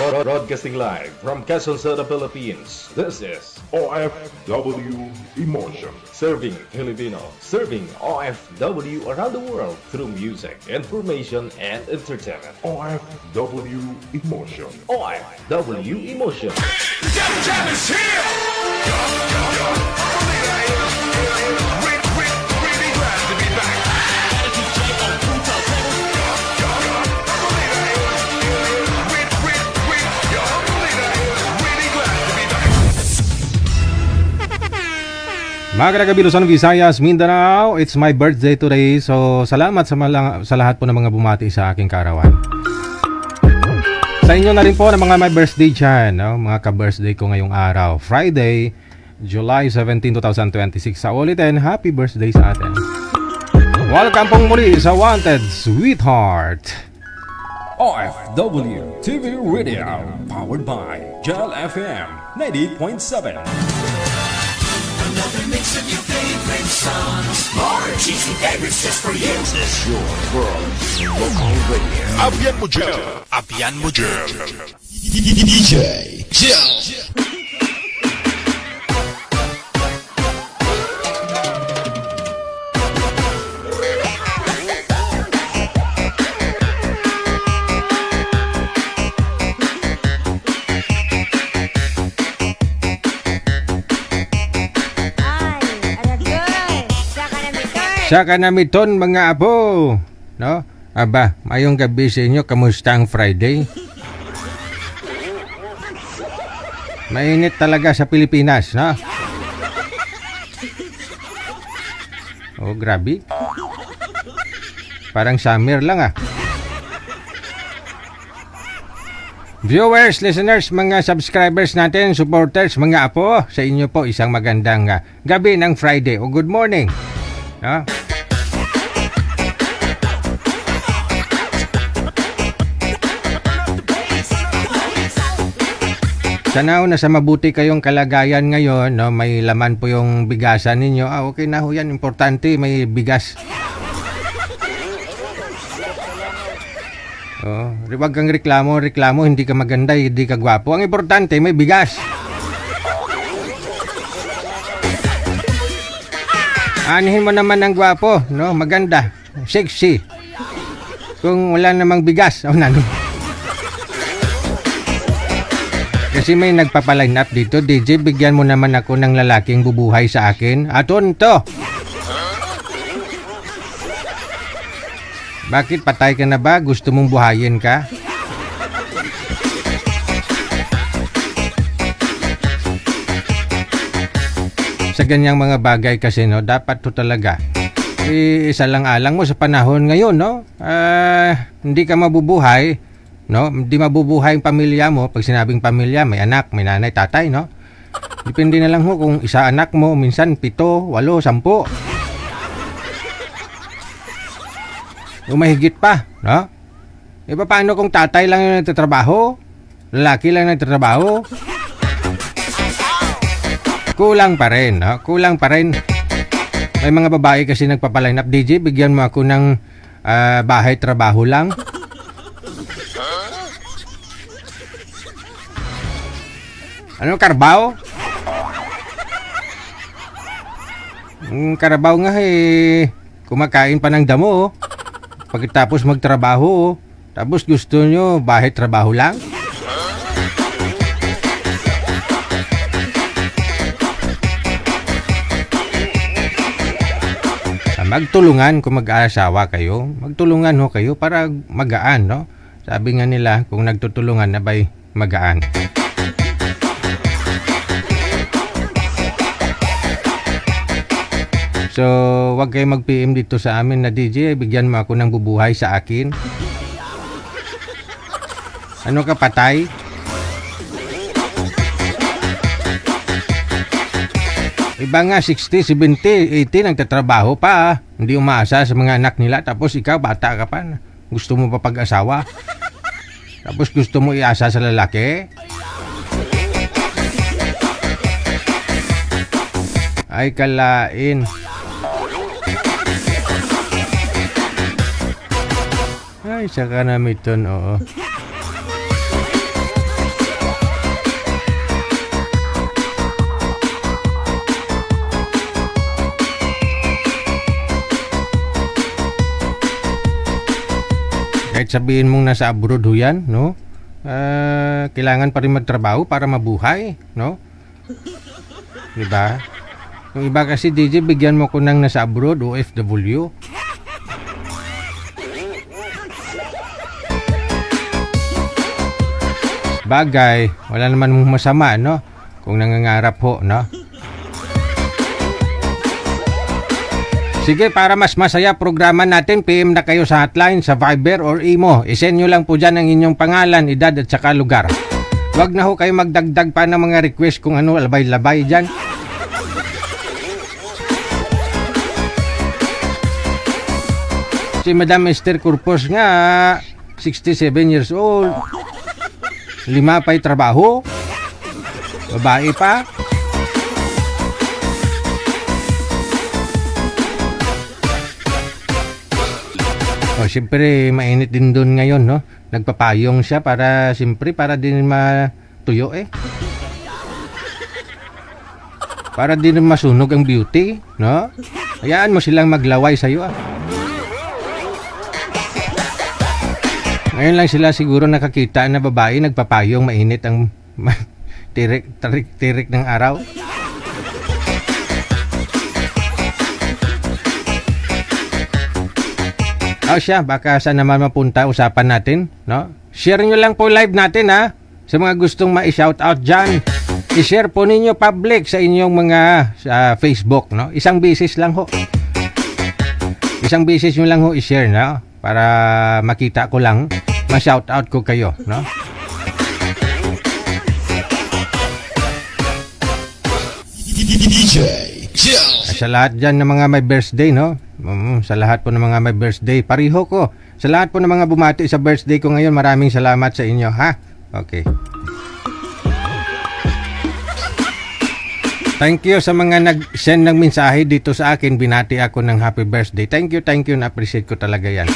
Broadcasting live from Quezon City, Philippines. This is OFW Emotion. Serving Filipino, serving OFW around the world through music, information, and entertainment. OFW Emotion. OFW Emotion. Jam is here! Really glad to be back. Magandang gabi Luzon, Visayas, Mindanao. It's my birthday today. So salamat sa lahat po ng mga bumati sa aking kaarawan. Sa inyo na rin po ng mga my birthday dyan, no? Mga ka-birthday ko ngayong araw, Friday, July 17, 2026. Sa ulitin, happy birthday sa atin. Welcome pong muli sa Wanted Sweetheart. OFW TV Radio, powered by Gel FM 98.7. Another mix of your favorite songs. More cheesy favorites just for you. This is your world. Local radio. Abian mo Gel. Abian mo Gel. DJ Gel. Saka namiton mga apo, no? Aba, mayong gabi sa inyo, kamusta ang Friday? Mainit talaga sa Pilipinas, no? Oh, grabe. Parang summer lang ah. Viewers, listeners, mga subscribers natin, supporters, mga apo, sa inyo po isang magandang gabi ng Friday o good morning. No? Sana nasa mabuti kayong kalagayan ngayon, no? May laman po yung bigasan ninyo. Okay na ho yan, importante may bigas. Oh, wag kang reklamo, hindi ka maganda, hindi ka gwapo. Ang importante may bigas. Anihin mo naman ang gwapo, no? Maganda, sexy. Kung wala namang bigas, oh nano. Kasi may nagpapaline up dito, DJ, bigyan mo naman ako ng lalaking bubuhay sa akin. Aton to. Bakit patay ka na ba? Gusto mong buhayin ka? Sa ganyang mga bagay kasi, no, dapat to talaga isa lang alang mo sa panahon ngayon, no? Hindi ka mabubuhay, no? Hindi mabubuhay ang pamilya mo. Pag sinabing pamilya, may anak, may nanay, tatay, no? Depende na lang ho kung isa anak mo, minsan 7, 8, 10. O mahigit pa, no? E paano kung tatay lang yung nagtatrabaho? Lalaki lang nagtatrabaho? Kulang pa rin, no? Kulang pa rin. May mga babae kasi nagpapaline up, DJ, bigyan mo ako ng bahay trabaho lang. Ano, Carabao? Carabao nga kumakain pa ng damo, pagkatapos magtrabaho, tapos gusto nyo bahay trabaho lang? Magtulungan kung mag-aasawa kayo. Magtulungan ho kayo para magaan, no? Sabi nga nila, kung nagtutulungan na ba'y magaan. So, wag kayo mag-PM dito sa amin na DJ, bigyan mo ako ng bubuhay sa akin. Ano ka, patay? Iba nga 60, 70, 80 nagtatrabaho pa. Hindi umaasa sa mga anak nila. Tapos ikaw, bata ka pa. Gusto mo pa pag-asawa. Tapos gusto mo iasa sa lalaki. Ay, kalain. Ay, saka na miton, oo. Kahit sabihin mong nasa abroad ho yan, no? Kailangan pa rin magtrabaho para mabuhay, no? Diba? Yung iba kasi, DJ, bigyan mo ko ng nasa abroad, OFW. Bagay, wala naman mong masama, no? Kung nangangarap ho, no? Sige, para mas masaya programa natin, PM na kayo sa hotline, sa Viber or Imo. I-send nyo lang po dyan ang inyong pangalan, edad at saka lugar. Huwag na ho kayo magdagdag pa ng mga request kung ano, labay-labay dyan. Si Madam Esther Corpus nga, 67 years old. 5 pa'y trabaho. Babae pa. O, siyempre, mainit din doon ngayon, no? Nagpapayong siya para, siyempre, para din matuyo, eh. Para din masunog ang beauty, no? Hayaan mo silang maglaway sa'yo, ah. Ngayon lang sila siguro nakakita na babae nagpapayong mainit ang tirik ng araw. O siya, baka saan naman mapunta usapan natin, no? Share nyo lang po live natin, ha? Sa mga gustong ma-shoutout dyan. I-share po ninyo public sa inyong mga Facebook, no? Isang beses lang ho. Isang beses nyo lang ho i-share, no? Para makita ko lang, ma-shoutout ko kayo, no? Sa lahat dyan ng mga may birthday, no? Sa lahat po ng mga may birthday, pariho ko. Sa lahat po ng mga bumati sa birthday ko ngayon, maraming salamat sa inyo, ha? Okay. Thank you sa mga nag-send ng mensahe dito sa akin. Binati ako ng happy birthday. Thank you. Na-appreciate ko talaga yan.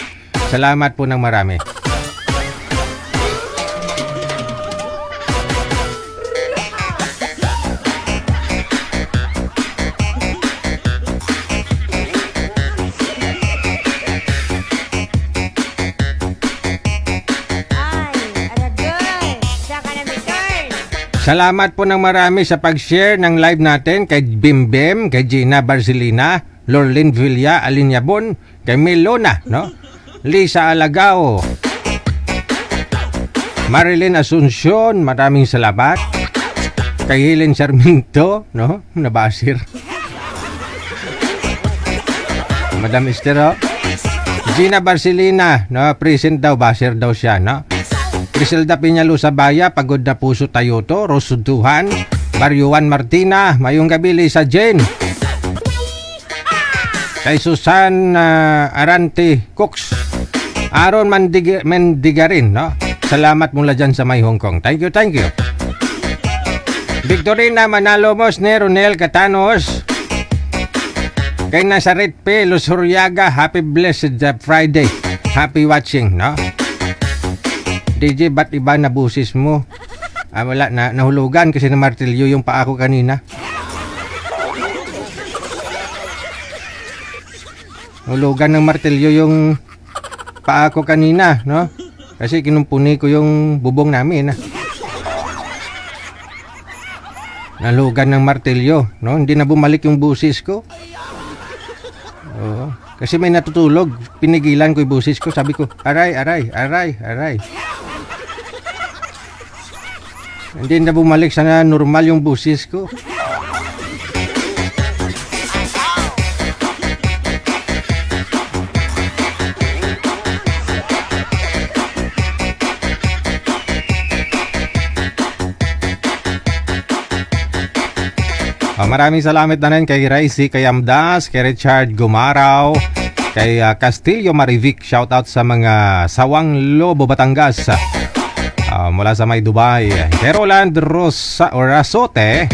Salamat po ng marami. Salamat po ng marami sa pag-share ng live natin kay Bimbem, kay Gina Barcelina, Lorlin Villa, Alinyabon, kay Melona, no? Lisa Alagao, Marilyn Asuncion, maraming salamat. Kay Helen Sarmiento, no? Nabasir. Madam Esther, oh. Gina Barcelina, no? Present daw, basir daw siya, no? Griselda Piñalo Sabaya, Pagod na Puso Tayoto, Rosuduhan, Baryuan Martina, Mayong gabi Lisa Jane. Kay Susan Arante Cooks, Aaron Mendigarin, no? Salamat mula dyan sa may Hong Kong. Thank you. Victorina Manalomos, Neronel Catanos, kay Nazaret P. Lusuryaga, Happy Blessed Friday. Happy watching, no? DJ, ba't iba na busis mo? Wala, nahulugan kasi na martilyo yung paa ko kanina. Nahulugan ng martilyo yung paa ko kanina, no? Kasi kinumpuni ko yung bubong namin, Nahulugan ng martilyo, no? Hindi na bumalik yung busis ko. Oo. Kasi may natutulog, pinigilan ko yung busis ko, sabi ko, aray. Hindi na bumalik sana normal yung busis ko. Maraming salamat na rin kay Raisi, kay Amdas, kay Richard Gumaraw, kay Castillo Marivic. Shoutout sa mga Sawang Lobo, Batangas. Mula sa may Dubai. Kay Roland Rasote,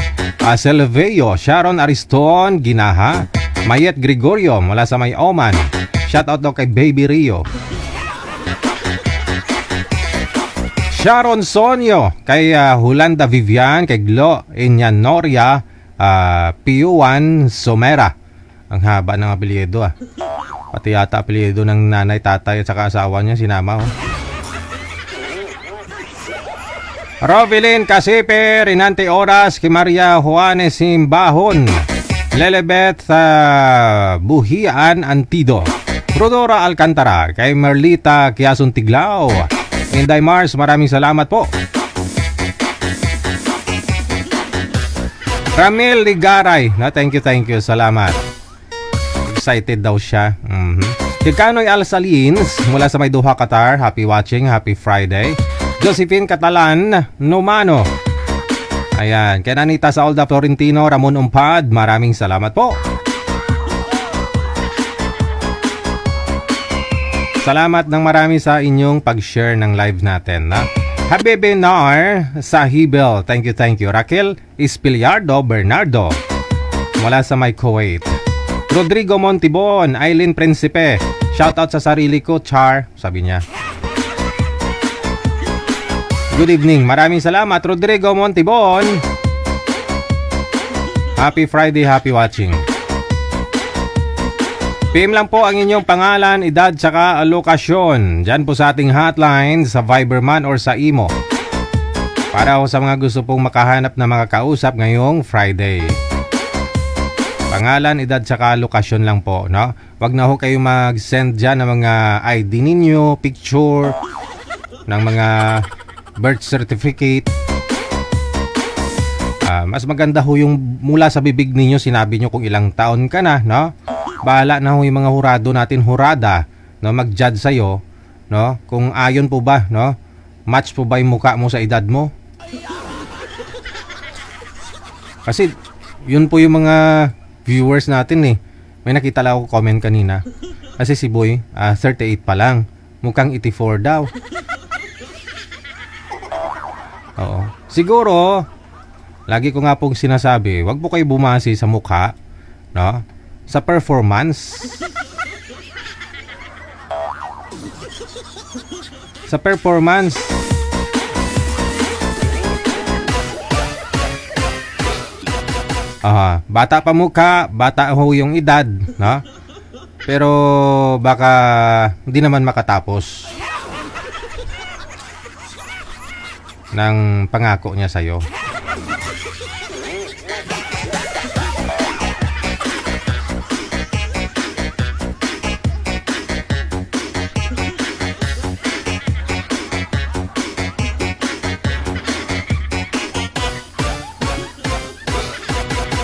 Selveo, Sharon Ariston, Ginaha, Mayet Gregorio mula sa may Oman. Shoutout daw kay Baby Rio. Sharon Sonio, kay Hulanda Vivian, kay Glo Inyanoria, Piuan Somera. Ang haba ng apelyido, Pati yata apelyido ng nanay, tatay at saka asawa niya sinama. Oh. Rovilin Casipe, Rinante Oras, Kimaria Juanes Simbahon, Lelebeth Buhian Antido, Rodora Alcantara, kay Merlita Kiasun Tiglao, Inday Mars, maraming salamat po. Ramil Ligaray, na thank you, salamat. Excited daw siya. Kikanoy Alsalins, mula sa Mayduha, Qatar, happy watching, happy Friday. Josephine Catalan Numano. Ayan, kay Anita sa Olda Florentino, Ramon Umpad, maraming salamat po. Salamat ng marami sa inyong pag-share ng live natin. Habibi Nar Sahibel, thank you. Raquel Espiliardo Bernardo, mula sa may Kuwait. Rodrigo Montibon, Aileen Principe, shoutout sa sarili ko, Char, sabi niya. Good evening, maraming salamat Rodrigo Montibon. Happy Friday, happy watching. PM lang po ang inyong pangalan, edad, tsaka lokasyon. Diyan po sa ating hotline, sa Viberman or sa Imo. Para ho sa mga gusto pong makahanap na mga kausap ngayong Friday. Pangalan, edad, tsaka lokasyon lang po, no? Wag na ho kayo mag-send dyan ng mga ID ninyo, picture, ng mga birth certificate. Mas maganda ho yung mula sa bibig ninyo, sinabi nyo kung ilang taon ka na, no? Bahala na ho yung mga hurado natin, hurada, no, mag-judge sa'yo, no, kung ayon po ba, no, match po ba yung mukha mo sa edad mo. Kasi yun po yung mga viewers natin eh. May nakita lang ako comment kanina. Kasi si Boy, 38 pa lang, mukhang 84 daw. Oo. Siguro, lagi ko nga pong sinasabi, wag po kayo bumasi sa mukha, no? Sa performance. Sa performance. Bata pa mukha, bata ho yung edad, no? Pero baka hindi naman makatapos ng pangako niya sa'yo.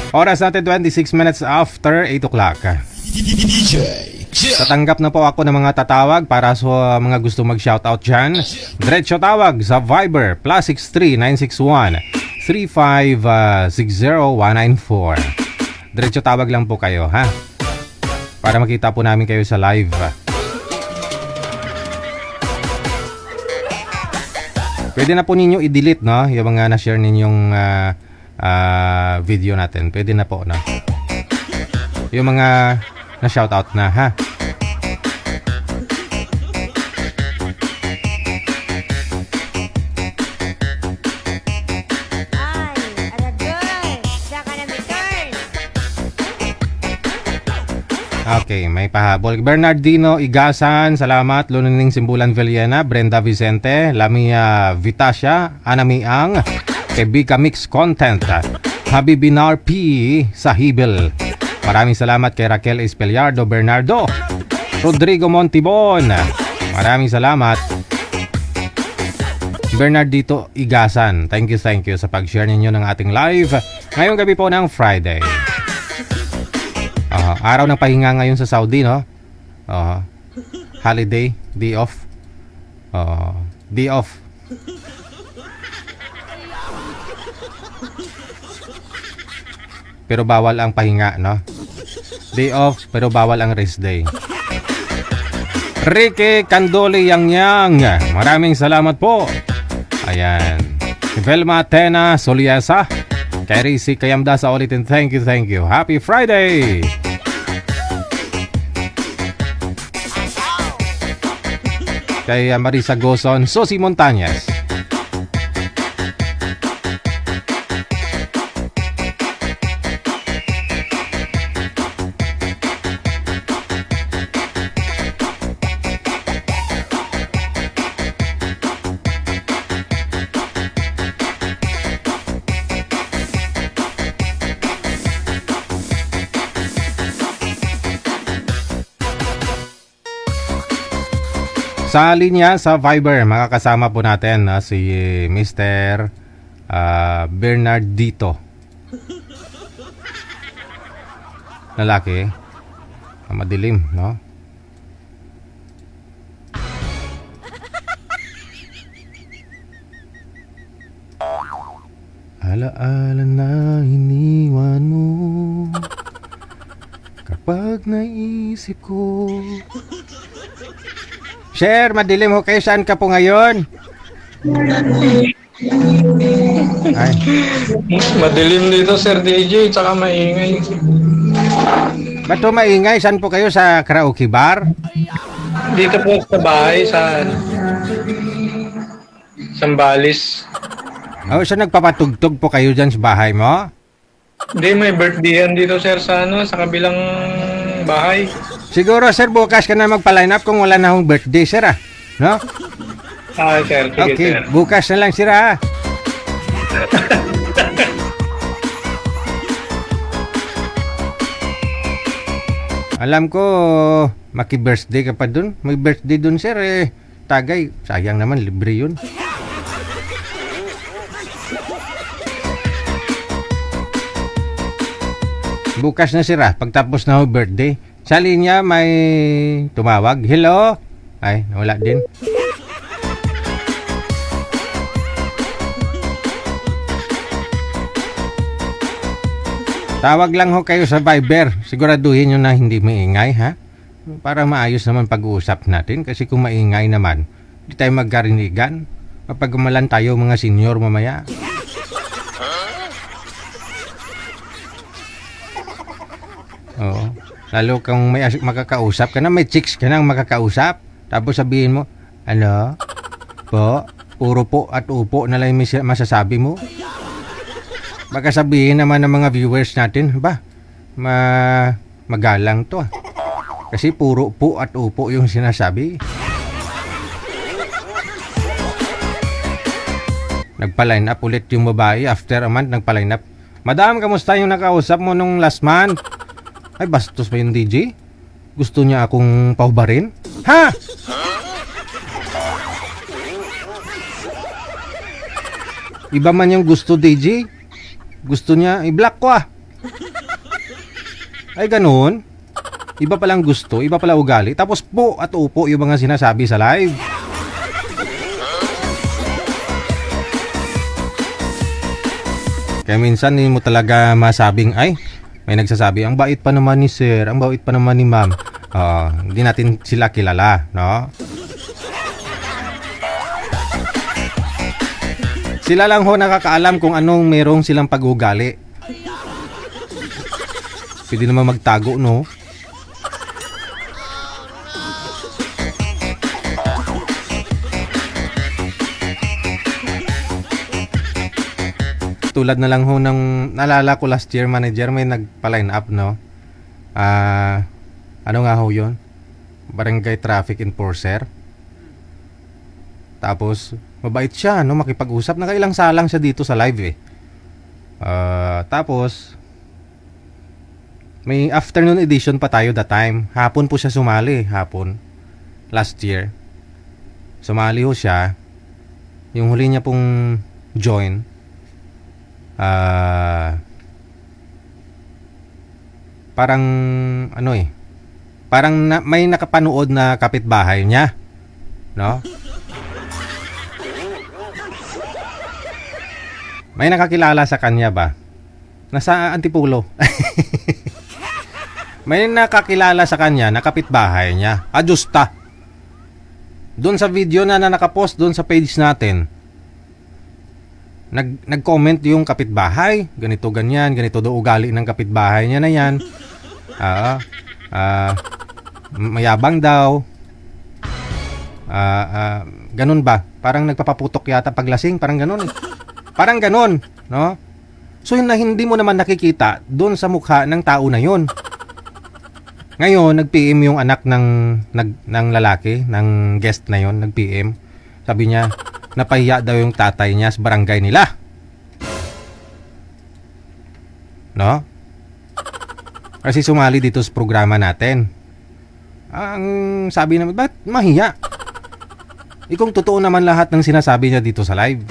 Oras natin 26 minutes after 8 o'clock. Tatanggap na po ako ng mga tatawag para sa mga gusto mag-shoutout dyan. Diretso tawag sa Viber +63 961 3560 194. Diretso tawag lang po kayo, ha? Para makita po namin kayo sa live. Pwede na po ninyo i-delete, no? Yung mga na-share ninyong video natin. Pwede na po, no? Yung mga na-shoutout na, ha? Okay, may pahabol. Bernardino Igasan, salamat. Lunaning Simbulan Villena, Brenda Vicente, Lamia Vitasia, Anamiang, Kebika Mix Content, Habibinar P. Sahibel. Maraming salamat kay Raquel Espiliardo Bernardo, Rodrigo Montibon. Maraming salamat. Bernardito Igasan, thank you sa pag-share ninyo ng ating live ngayong gabi po ng Friday. Araw ng pahinga ngayon sa Saudi, no? Holiday, day off. Day off. Pero bawal ang pahinga, no? Day off, pero bawal ang rest day. Ricky Candole Yang, maraming salamat po. Ayan. Velma Tena Soliasa, Kay si Kayamda sa ulitin, thank you. Happy Friday! Kay Marisa Gozon, Sosi Montañez. Sa linya, sa Viber, makakasama po natin si Mr. Bernardito. Lalaki. Madilim, no? Alaala na iniwan mo kapag naisip ko. Sir, madilim ho kayo. Saan ka po ngayon? Ay, Madilim dito, Sir DJ, tsaka maingay. ba't ho maingay? Saan po kayo? Sa karaoke bar? Dito po sa bahay, sa Sambales. O, so nagpapatugtog po kayo dyan sa bahay mo? Hindi, may birthday dito, Sir, sa sa kabilang bahay. Siguro, sir, bukas ka na magpa-line up kung wala na akong birthday, sir, ah. No? Sir, sige, Okay, Sir. bukas na lang, sir, ah. Alam ko, maki-birthday ka pa dun. May birthday dun, sir, eh. Tagay, sayang naman, libre yun. Bukas na, sir, ah. Pagtapos na ako birthday. Sa linya, may tumawag. Hello? Ay, wala din. Tawag lang ho kayo sa Viber. Siguraduhin nyo na hindi maingay, ha? Para maayos naman pag-uusap natin. Kasi kung maingay naman, hindi tayo magkarinigan. Mapagmalan tayo mga senior mamaya. Oo. Lalo kung may makakausap ka na, may chicks ka na makakausap. Tapos sabihin mo, ano? Po? Puro po at upo na lang yung masasabi mo. Baka sabihin naman ng mga viewers natin, ba, magalang to, ah. Kasi puro po at upo yung sinasabi. Nagpa-line up ulit yung babae. After a month, nagpa-line up. Madam, kamusta yung nakausap mo nung last month? Ay, bastos pa yung DJ? Gusto niya akong paubarin? Ha? Iba man yung gusto, DJ. Gusto niya, i-block ko, ah. Ay, ganun. Iba palang gusto, iba pala ugali. Tapos po at upo yung mga sinasabi sa live. Kaya minsan hindi mo talaga masabing, ay, may nagsasabi, ang bait pa naman ni sir, ang bait pa naman ni ma'am. Hindi natin sila kilala, no? Sila lang ho nakakaalam kung anong merong silang pag-ugali. Pwede naman magtago, no? Tulad na lang ho ng naalala ko last year, manager, may nagpa-line up, no? Ano nga ho yun? Barangay traffic enforcer. Tapos mabait siya, no? Makipag-usap. Nakailang salang siya dito sa live, eh. Tapos may afternoon edition pa tayo that time. Hapon po siya sumali, hapon. Last year. Sumali ho siya. Yung huli niya pong join, parang ano, eh, parang may nakapanood na kapitbahay niya, no? May nakakilala sa kanya ba? Nasa Antipulo. May nakakilala sa kanya na kapitbahay niya. Ajusta. Doon sa video na nakapost doon sa page natin, nag-comment yung kapitbahay, ganito ganyan, ganito daw ugali ng kapitbahay niya na yan. Mayabang daw. Ganun ba? Parang nagpapaputok yata paglasing, parang ganun, eh. Parang ganun, no? So yun na hindi mo naman nakikita doon sa mukha ng tao na yun. Ngayon, nag-PM yung anak ng lalaki, ng guest na yon, nag-PM. Sabi niya, napahiya daw yung tatay niya sa barangay nila. No? Kasi sumali dito sa programa natin. Ang sabi naman, ba't mahiya? Kung totoo naman lahat ng sinasabi niya dito sa live,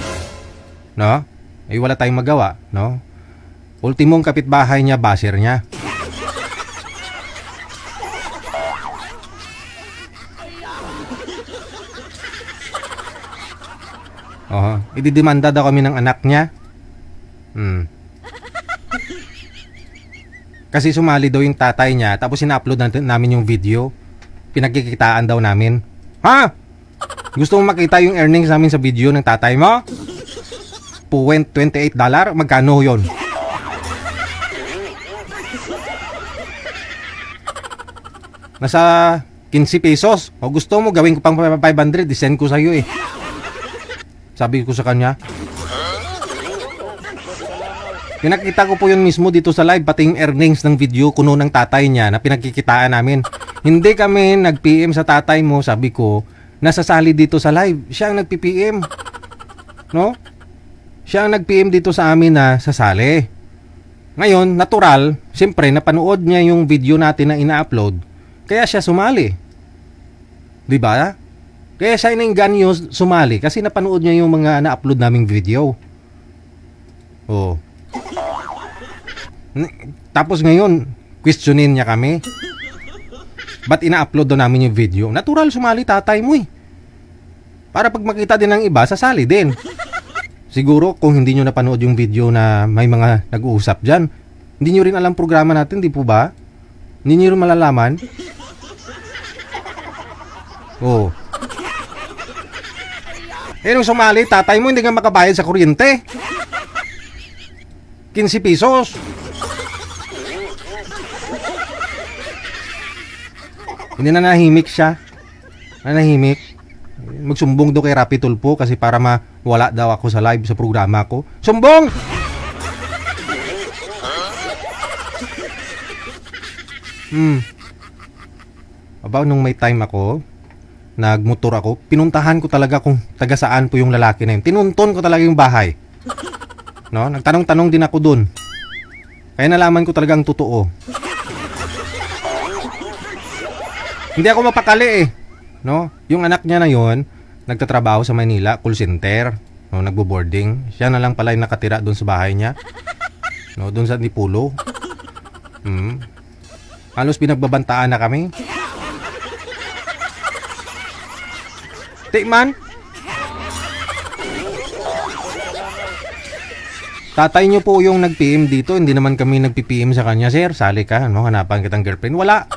no? Wala tayong magawa, no? Ultimong kapitbahay niya, basher niya. Ididemanda daw kami ng anak niya. Kasi sumali daw yung tatay niya, tapos ina-upload namin yung video. Pinagkikitaan daw namin. Ha? Gusto mong makita yung earnings namin sa video ng tatay mo? $28? Magkano yon? Nasa 15 pesos. O gusto mo, gawin ko pang 500, isend ko sa'yo eh. Sabi ko sa kanya. Pinakita ko po yun mismo dito sa live, pati yung earnings ng video kuno ng tatay niya na pinagkikitaan namin. Hindi kami nag-PM sa tatay mo, sabi ko, nasasali dito sa live. Siya ang nag-PM. No? Siya ang nag-PM dito sa amin na sasali. Ngayon, natural, siyempre, napanood niya yung video natin na ina-upload. Kaya siya sumali. Diba? Kaya siya inainganyo sumali kasi napanood niya yung mga na-upload naming video. Oh. Tapos ngayon, questionin niya kami. Ba't ina-upload daw namin yung video? Natural sumali tatay mo eh. Para pag makita din ng iba, sasali din. Siguro kung hindi nyo napanood yung video na may mga nag-uusap dyan, hindi nyo rin alam programa natin, di po ba? Hindi nyo rin malalaman. Oh. Nung sumali, tatay mo hindi nga makabayad sa kuryente. 15 pesos. Hindi na nahimik siya. Nanahimik. Magsumbong daw kay Rapi Tulfo kasi para mawala daw ako sa live sa programa ko. Sumbong! About nung may time ako, nagmotor ako, pinuntahan ko talaga kung taga saan po yung lalaki na yun. Tinunton ko talaga yung bahay. No? Nagtanong-tanong din ako dun. Kaya nalaman ko talagang totoo. Hindi ako mapakali eh. No? Yung anak niya na yon, nagtatrabaho sa Manila, call center, no, nagbo-boarding. Siya na lang pala yung nakatira doon sa bahay niya. No, doon sa Dipulo. Halos pinagbabantaan na kami. Tikman. Tatay niyo po yung nag-PM dito, hindi naman kami nag-PM sa kanya, sir. Sali ka, no? Hanapan kitang girlfriend. Wala.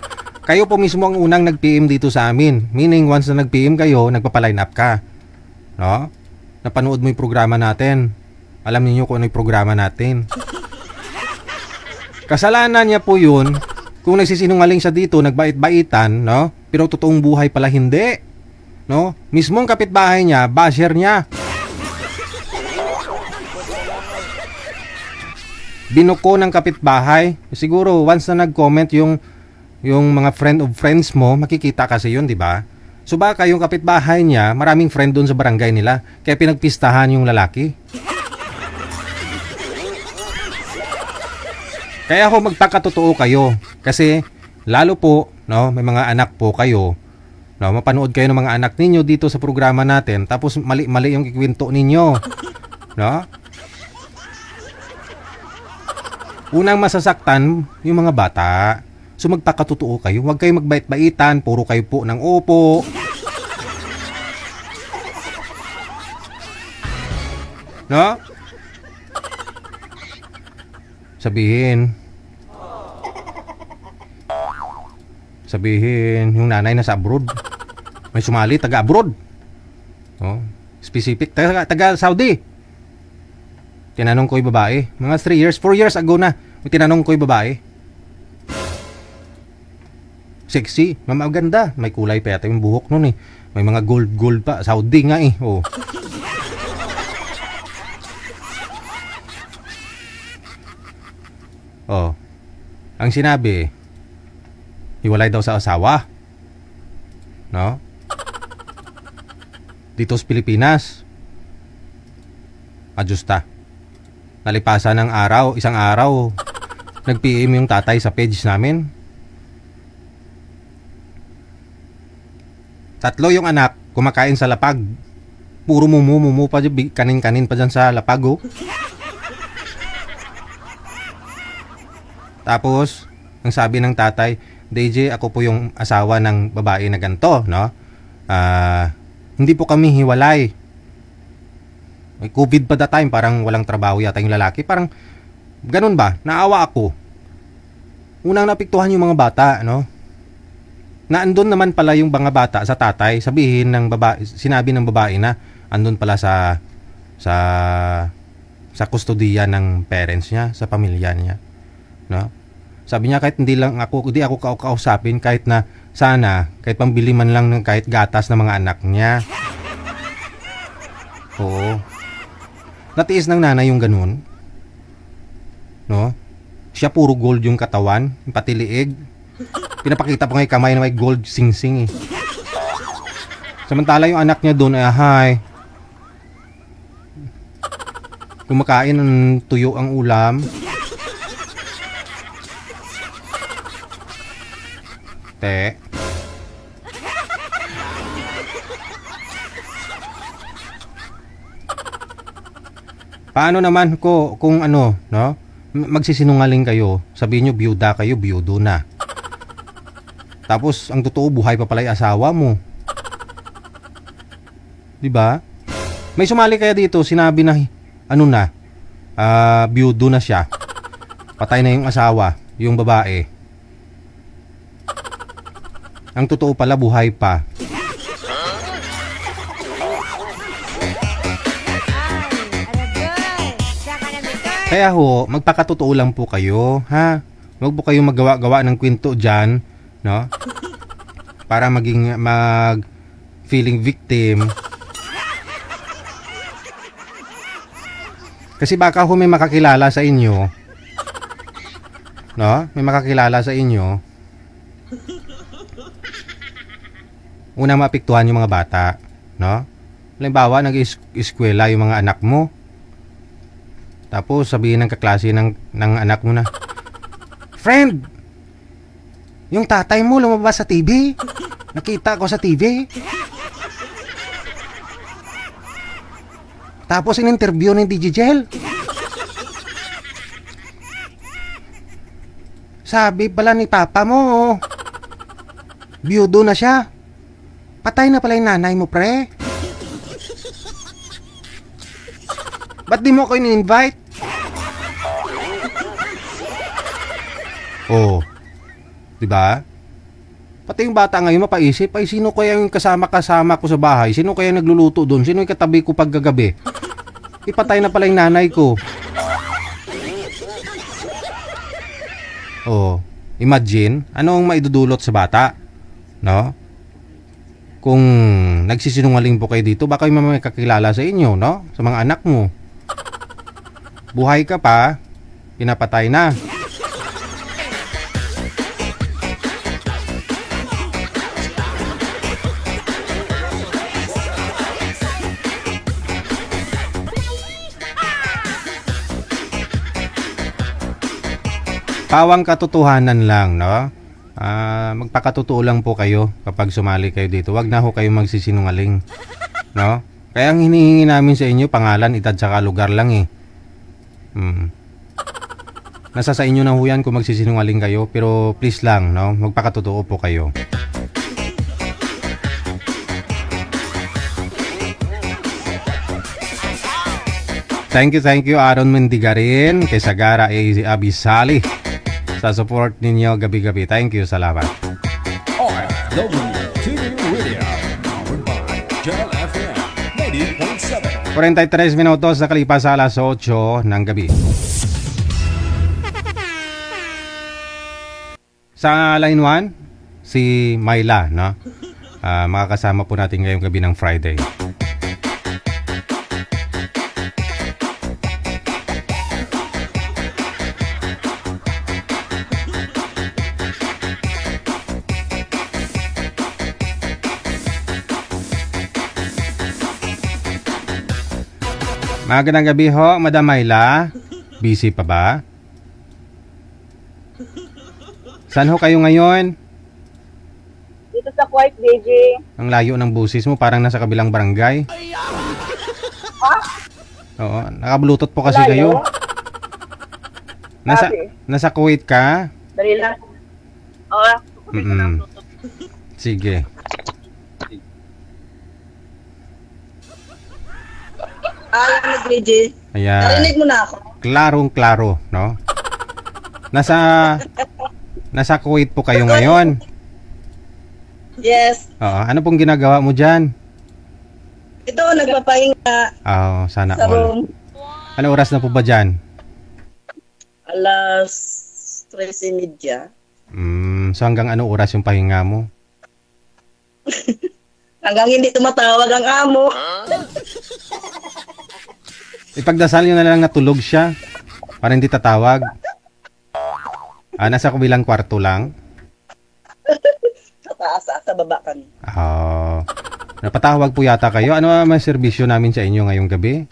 Kayo po mismo ang unang nag-PM dito sa amin. Meaning, once na nag-PM kayo, nagpapaline up ka. No? Napanood mo yung programa natin. Alam niyo kung ano yung programa natin. Kasalanan niya po yun. Kung nagsisinungaling siya dito, nagbait-baitan, no? Pero totoong buhay pala hindi. No? Mismong kapitbahay niya, basher niya. Binuko ng kapitbahay. Siguro, once na nag-comment yung mga friend of friends mo, makikita kasi yun, di ba? So baka yung kapitbahay niya, maraming friend doon sa barangay nila, kaya pinagpistahan yung lalaki. Kaya ako magpakatotoo kayo, kasi lalo po, no, may mga anak po kayo, no, mapanood kayo ng mga anak ninyo dito sa programa natin, tapos mali-mali yung ikwento ninyo, no? Unang masasaktan yung mga bata. So magpakatotoo kayo, huwag kayo magbait-baitan, puro kayo po ng opo. No? Sabihin, yung nanay nasa abroad. May sumali, taga-abroad. No? Specific, taga Saudi. Tinanong ko yung babae, mga 4 years ago na, may tinanong ko yung babae. Sexy, maganda. May kulay pa yata yung buhok nun eh. May mga gold pa. Saudi nga eh. Oh. Oh. Ang sinabi, hiwalay daw sa asawa. No? Dito sa Pilipinas. Ajusta. Nalipasan ng araw, isang araw, nag-PM yung tatay sa page namin. 3 yung anak, kumakain sa lapag. Puro mumu pa dyan, kanin-kanin pa dyan sa lapag, oh. Tapos, ang sabi ng tatay, DJ, ako po yung asawa ng babae na ganito, no? Hindi po kami hiwalay. May COVID pa that time, parang walang trabaho yata yung lalaki. Parang, ganun ba? Naawa ako. Unang napiktuhan yung mga bata, no? Na andun naman pala yung mga bata sa tatay, sabihin ng babae, sinabi ng babae na andun pala sa kustodiya ng parents niya, sa pamilya niya, no? Sabi niya kahit hindi ako kausapin, kahit na sana kahit pambili man lang ng kahit gatas ng mga anak niya. Oo. Natiis ng nanay yung ganun, no? Siya puro gold yung katawan, pati liig. Pinapakita pa nga yung kamay na may gold sing-sing, eh. Samantala yung anak niya doon ay kumakain ng tuyo ang ulam. Te. Paano naman kung ano, no? Magsisinungaling kayo, sabihin nyo byuda kayo, byudo na. Tapos ang totoo buhay pa pala 'yung asawa mo. 'Di ba? May sumali kaya dito, sinabi na ano na, byudo na siya. Patay na 'yung asawa, 'yung babae. Ang totoo pala buhay pa. Kaya ho, magpakatotoo lang po kayo, ha? Huwag po kayong maggawa-gawa ng kwento dyan, no? Para feeling victim. Kasi baka ho may makakilala sa inyo, no? May makakilala sa inyo. Unang mapiktuhan yung mga bata, no? Halimbawa, nag-eskwela yung mga anak mo. Tapos sabihin ng kaklase ng anak mo na, "Friend, yung tatay mo lumabas sa TV. Nakita ko sa TV." Tapos in-interview ni DJ Jel. Sabi pala ni papa mo, byudo na siya. Patay na pala yung nanay mo, pre. Ba't di mo ako in-invite? Oh, diba? Pati yung bata ngayon mapaisip, ay sino kaya yung kasama ko sa bahay? Sino kaya nagluluto doon? Sino yung katabi ko paggagabi? Ipatay na pala yung nanay ko. Oh, imagine, anong maidudulot sa bata? No? Kung nagsisinungaling po kayo dito, baka yung may kakilala sa inyo, no? Sa mga anak mo. Buhay ka pa, pinapatay na. Pawang katotohanan lang, no? Magpakatotoo lang po kayo kapag sumali kayo dito. Wag na ho kayo magsisinungaling, no? Kaya ang hinihingi namin sa inyo, pangalan, edad, saka lugar lang, eh. Nasa sa inyo na ho yan kung magsisinungaling kayo, pero please lang, no? Magpakatotoo po kayo. Thank you Aaron Mendigarin, kay Sagara Abisali sa support ninyo gabi-gabi. Thank you, salamat. OFW TV Radio, powered by Jal FM 90.7. 43 minutos na kalipas sa alas 8 ng gabi. Sa line 1, si Myla, no? Makakasama po natin ngayong gabi ng Friday. Magandang gabi ho, Madam Myla. Busy pa ba? Saan ho kayo ngayon? Dito sa Kuwait, DJ. Ang layo ng busis mo, parang nasa kabilang barangay. Oo, naka-bluetooth po kasi kayo. Nasa Kuwait ka? Dali lang. Oo. Sige. Alam mo, DJ. Ayan. Narinig mo na ako. Klarong-klaro, no? Nasa Kuwait po kayo ngayon. Yes. Oo, ano pong ginagawa mo dyan? Ito, nagpapahinga Oo, sana sa all. room. Ano oras na po ba dyan? Alas 13:30. So hanggang ano oras yung pahinga mo? Hanggang hindi tumatawag ang amo. Ipagdasal nyo na lang natulog siya para hindi tatawag. Nasa kabilang kwarto lang. Sa taas, sa baba kami. Napatawag po yata kayo. Ano ang may serbisyo namin sa inyo ngayong gabi?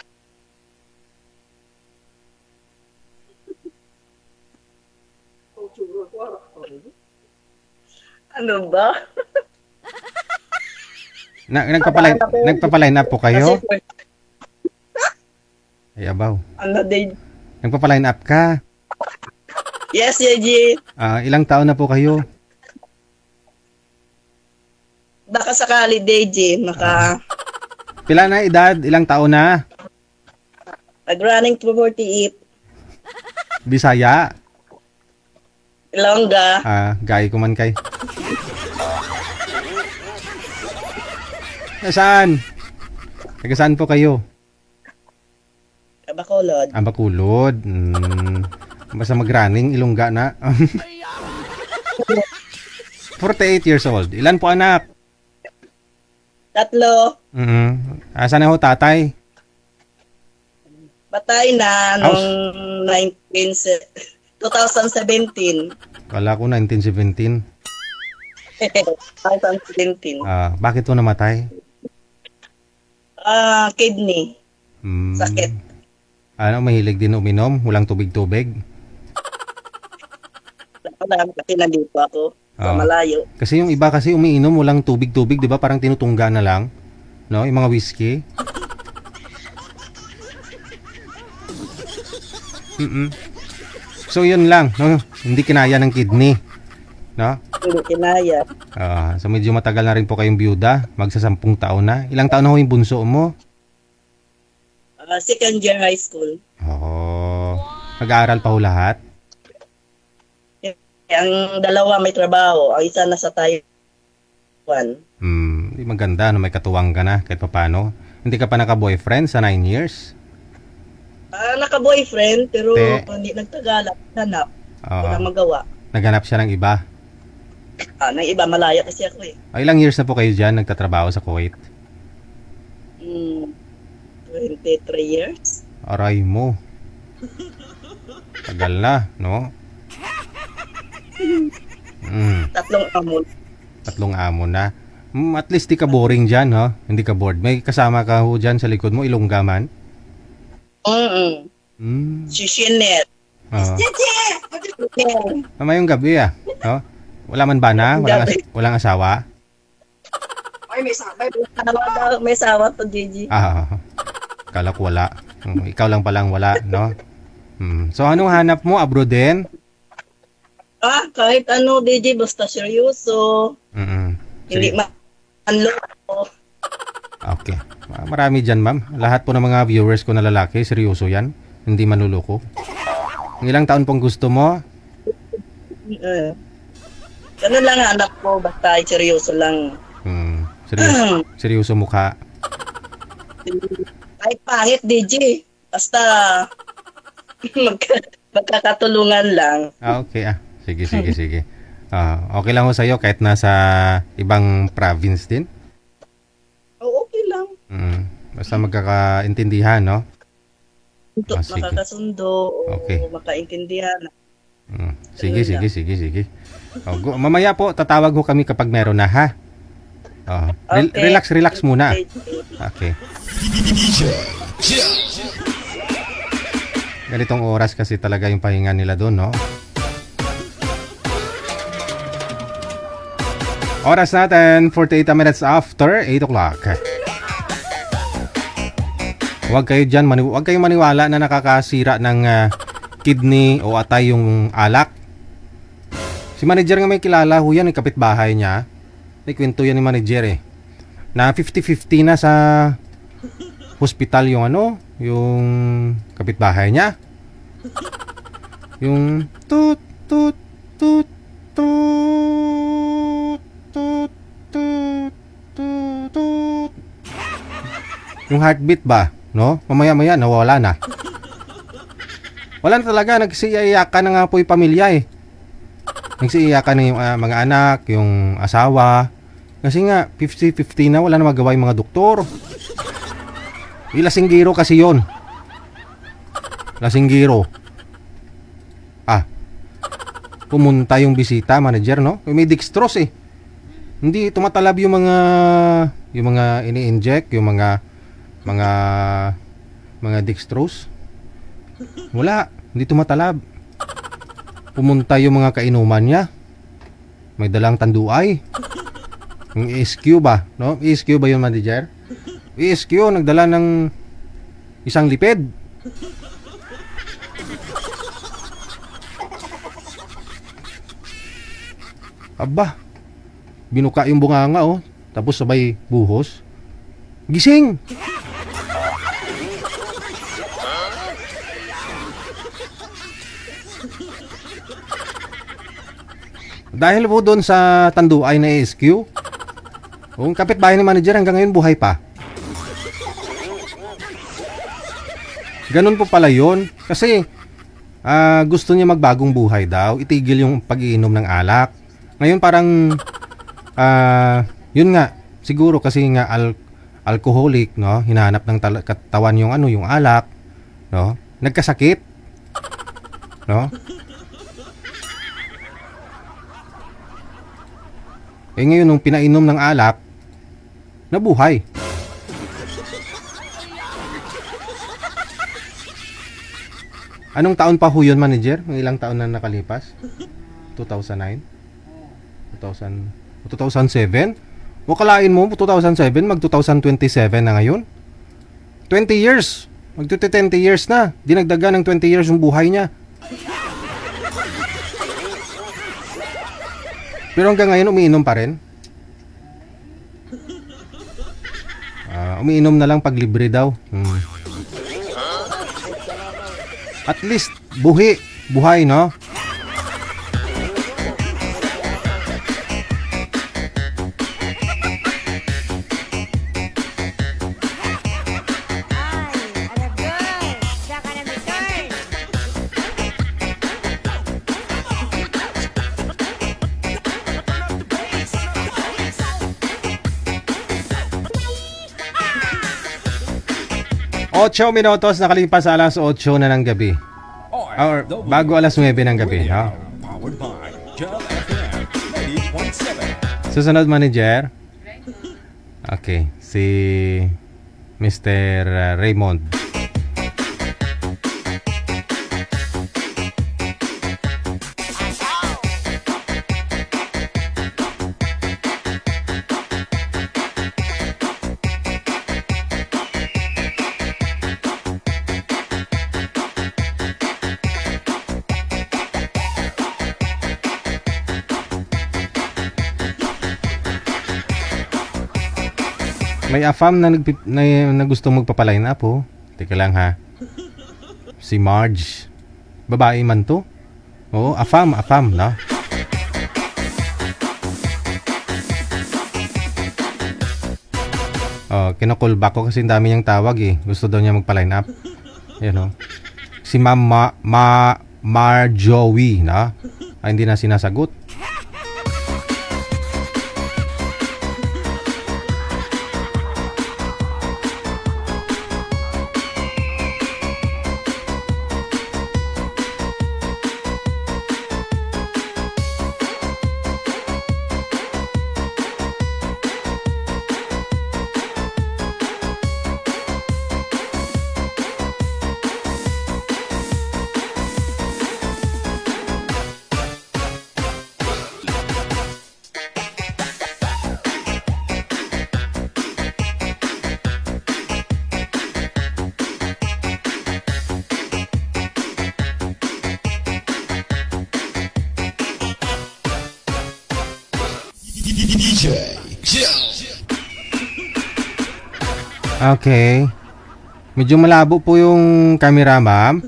Ano ba? Nagpapaline up po kayo? Ay, abaw. Ano din? Nagpapaline up ka? Yes, Yeji. Ilang taon na po kayo? Baka sakali, DJ, Pila na edad? Ilang taon na? Nag-running to 48. Bisaya? Ilongga. Gay ko man kay. Nasaan? Taga saan po kayo? Bacolod. Bacolod. Basta mag-running, Ilongga na. 48 years old. Ilan po anak? 3. Asan na ho tatay? Patay na nung 2017. Kala ko 1917. 2017. Bakit po namatay? Kidney. Sakit. Mahilig din uminom? Walang tubig-tubig? Kasi nandito ako. Sa malayo. Kasi yung iba kasi umiinom walang tubig-tubig, di ba? Parang tinutungga na lang. No? Yung mga whiskey. So yun lang, no? Hindi kinaya ng kidney. No? Hindi kinaya. So medyo matagal na rin po kayong byuda. Magsa 10 taon na. Ilang taon na ho yung bunso mo? Second year high school. Nag-aaral pa ho lahat? Ang dalawa may trabaho. Ang isa nasa Taiwan. Di maganda, no? May katuwang ka na kahit papano. Hindi ka pa naka-boyfriend sa 9 years? Naka-boyfriend, pero hindi nagtagalak. Hanap. Wala magawa. Naghanap siya ng iba? Ng iba, malaya kasi ako eh. Ilang years na po kayo dyan nagtatrabaho sa Kuwait? 23 years. Aray mo. Tagal na, no? 3 amon. 3 amon na. At least di ka boring dyan, no? Hindi ka bored. May kasama ka ho dyan sa likod mo, Ilongga man? Si Shinet. Mamayong gabi no? Wala man ba na? Walang asawa? Ay, may asawa to, Gigi. Kala ko wala. Ikaw lang palang wala, no? So anong hanap mo? Abroad din? Kahit ano, DJ, basta seryoso. Hindi manloko. Okay. Marami dyan, ma'am. Lahat po ng mga viewers ko na lalaki, seryoso yan. Hindi manluloko. Ilang taon pong gusto mo? Ganun lang ang anak ko, basta seryoso lang. Seryoso mukha. Kahit pangit, DJ. Basta magkakatulungan lang. Okay, Sige. Okay lang ho sa'yo kahit nasa ibang province din? Okay lang. Basta magkakaintindihan, no? Makakasundo okay. O makaintindihan. Sige. Mamaya po, tatawag ho kami kapag meron na, ha? Okay. Relax muna. Okay. Ganitong oras kasi talaga yung pahinga nila doon, no? Oras natin, 48 minutes after 8 o'clock. Huwag kayo dyan, huwag kayong maniwala na nakakasira ng kidney o atay yung alak. Si manager nga may kilala ho yan, yung kapitbahay niya. May kwento yan ni manager eh. Na 50-50 na sa hospital yung yung kapitbahay niya. Yung tut tut tut tut tut tut tut tut. Yung heartbeat ba, no? Mamaya-maya nawala na. Wala na talaga, nagsiiyakan na nga po yung pamilya eh. Nagsiiyakan na yung mga anak, yung asawa. Kasi nga 50-50 na, wala na magawa yung mga doktor. Lasinggiro kasi yon. Lasinggiro. Pumunta yung bisita, manager, no? May dextrose eh. Hindi tumatalab yung mga ini-inject, yung mga dextrose. Wala, hindi tumatalab. Pumunta yung mga kainuman niya. May dalang tanduay. Yung ESQ ba, no? ESQ ba yung manager? ESQ nagdala ng isang lipid. Aba, binuka yung bunganga oh, tapos sabay buhos. Gising! Dahil po doon sa tanduay na SQ, yung kapitbahay ni manager hanggang ngayon buhay pa. Ganun po pala yun. Kasi gusto niya magbagong buhay daw, itigil yung pag-iinom ng alak. Ngayon parang yun nga, siguro kasi nga alcoholic, no? Hinahanap ng katawan yung yung alak, no? Nagkasakit, no? Eh ngayon nung pinainom ng alak, nabuhay. Anong taon pa ho yun, manager? Ng ilang taon na nakalipas? 2009? 2007? O kalain mo, 2007, mag-2027 na ngayon? 20 years! Mag-20 years na. Dinagdagan ng 20 years yung buhay niya. Pero hanggang ngayon, umiinom pa rin. Umiinom na lang pag libre daw. At least, buhay, no? Ocho minutos nakalipas sa alas 8 na ng gabi. Or bago alas 9 ng gabi. Ha? Powered by Jal FM 90.7. Susunod, manager. Okay, si Mr. Raymond. May AFAM na gusto magpapaline up oh. Teka lang ha. Si Marge. Babae man to? Oo, AFAM, no? Oh, kinocall back ko kasi dami niyang tawag eh. Gusto daw niya magpa-line up. Yan oh. Si Ma'am Marjorie, no? Ay, hindi na sinasagot. DJ Jel. Okay. Medyo malabo po yung camera, ma'am.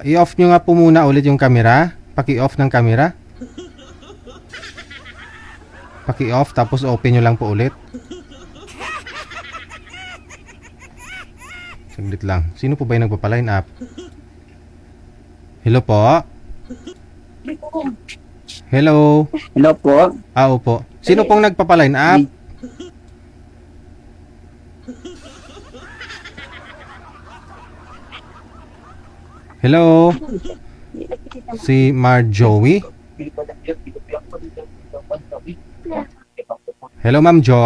I-off nyo nga po muna ulit yung camera. Paki-off ng camera. Paki-off tapos open nyo lang po ulit. Saglit lang. Sino po ba yung nagpapaline up? Hello po? Hello? Hello po. Opo. Sino pong nagpapaline up? Hello? Si Marjoey? Hello, Ma'am Jo?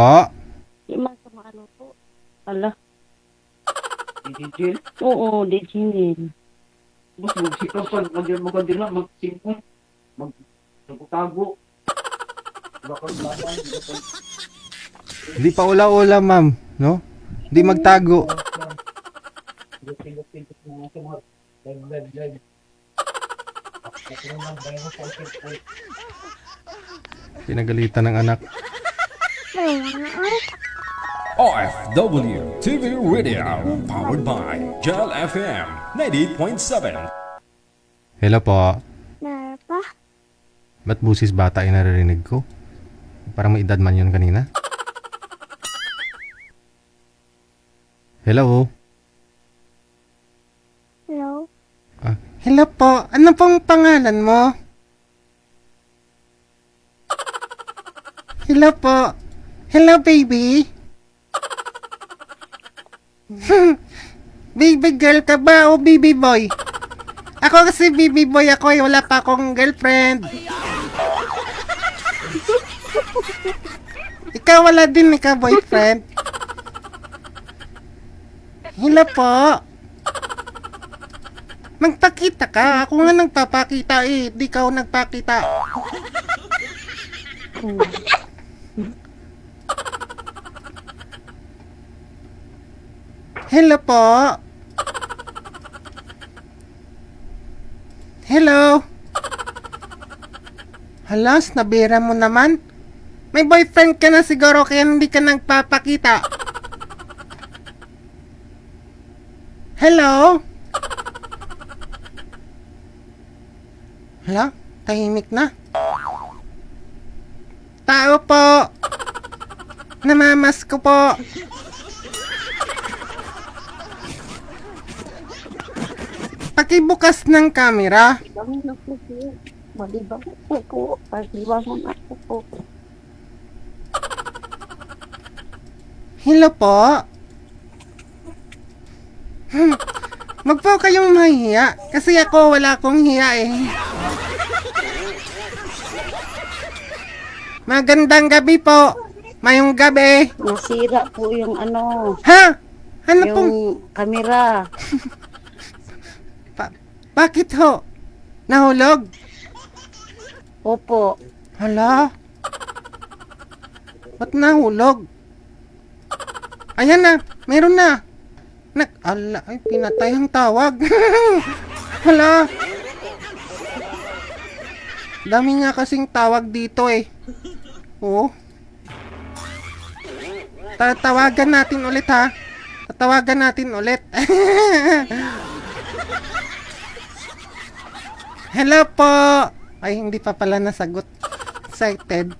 Yung mga sama ano po. Ala. Oo, Digil. Mas magsikapan, magandila, magsimpan, magtago. Hindi pa ula-ula, ma'am. No? Hindi magtago. Pinagalitan ng anak. OFW TV Radio, powered by Jel FM 98.7. Hello po. Narapa? Ba't busis bata yung naririnig ko? Parang may edad man yun kanina. Hello? Hello? Hello po. Ano pong pangalan mo? Hello po. Hello, baby. Baby girl ka ba o baby boy? Ako kasi baby boy ako eh. Wala pa akong girlfriend. Ikaw wala din ka boyfriend. Hello po. Magpakita ka. Ako nga nagpapakita eh. Di ka nagpakita. Hello po. Hello. Halas, nabira mo naman. May boyfriend ka na siguro kaya hindi ka nagpapakita. Hello? Hala, tahimik na. Tao po. Namamas ko po. Pakibukas ng camera. Malibang ako. Malibang ako po. Hello po. Wag po kayong mahiya. Kasi ako wala akong hiya eh. Magandang gabi po. Mayong gabi. Nasira po yung ano. Ha? Ano yung pong... kamera. Bakit ho? Nahulog? Opo. Hala? Ba't nahulog? Ayan na, meron na. Ala, ay pinatay ang tawag. Hala? Dami nga kasing tawag dito eh. Oo. Tatawagan natin ulit ha. Tatawagan natin ulit. Hello po. Ay, hindi pa pala nasagot. Excited.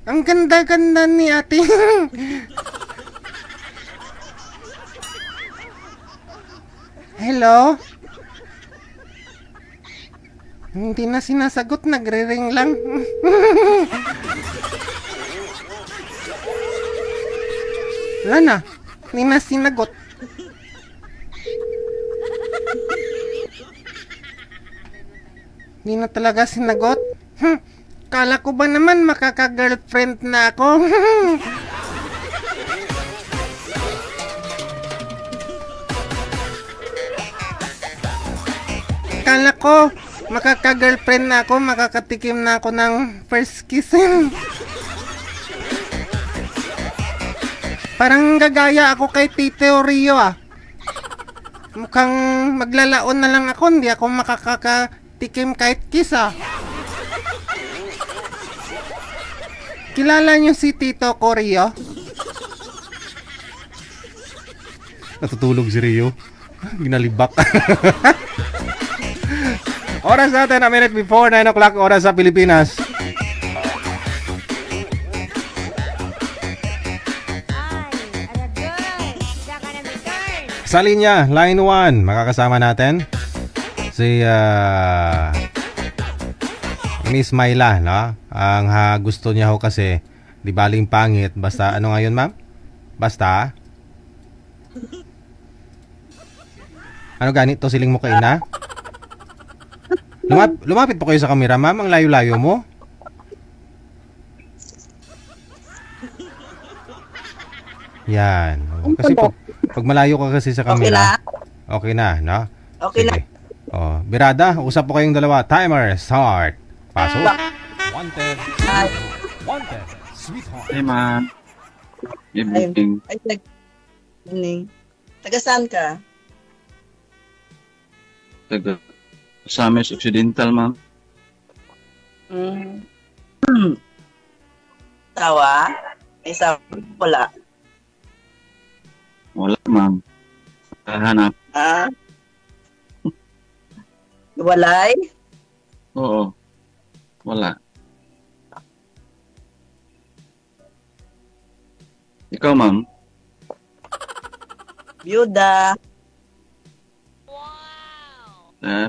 Ang ganda-ganda ni ate. Hello? Hindi na sinasagot, nagre-ring lang. Wala na. Hindi na sinagot. Hindi na talaga sinagot. Kala ko ba naman makaka-girlfriend na ako? Kala ko makaka-girlfriend na ako, makakatikim na ako ng first kiss. Parang gagaya ako kay Tito Rio ah. Mukhang maglalaon na lang ako, hindi ako makakatikim kahit kiss ah. Kilala niyo si Tito Corio? Natutulog si Rio. Ginalibak. Oras natin, a minute before 9 o'clock, oras sa Pilipinas. Sa linya, line 1, makakasama natin si Miss Myla, no? Ang gusto niya ho kasi, di baling pangit, basta ano ngayon, ma'am? Basta? Ano ganito, siling mo kay ina? Lumapit po kayo sa kamera, ma'am. Ang layo-layo mo. Yan. Kasi pag malayo ka kasi sa kamera, okay na, no? Okay na. Sige. Oh, birada, usap po kayong dalawa. Timer, start. Pasok. Wanted. Ay, Wanted. Sweetheart. Hey, ma'am. Good evening. ay, evening. Taga saan ka? Taga Samis Occidental, ma'am. Mm. Tawa? Isa wala. Wala, ma'am. Hanap. Ah? Walay? Oo. Wala. Ikaw, ma'am. Byuda.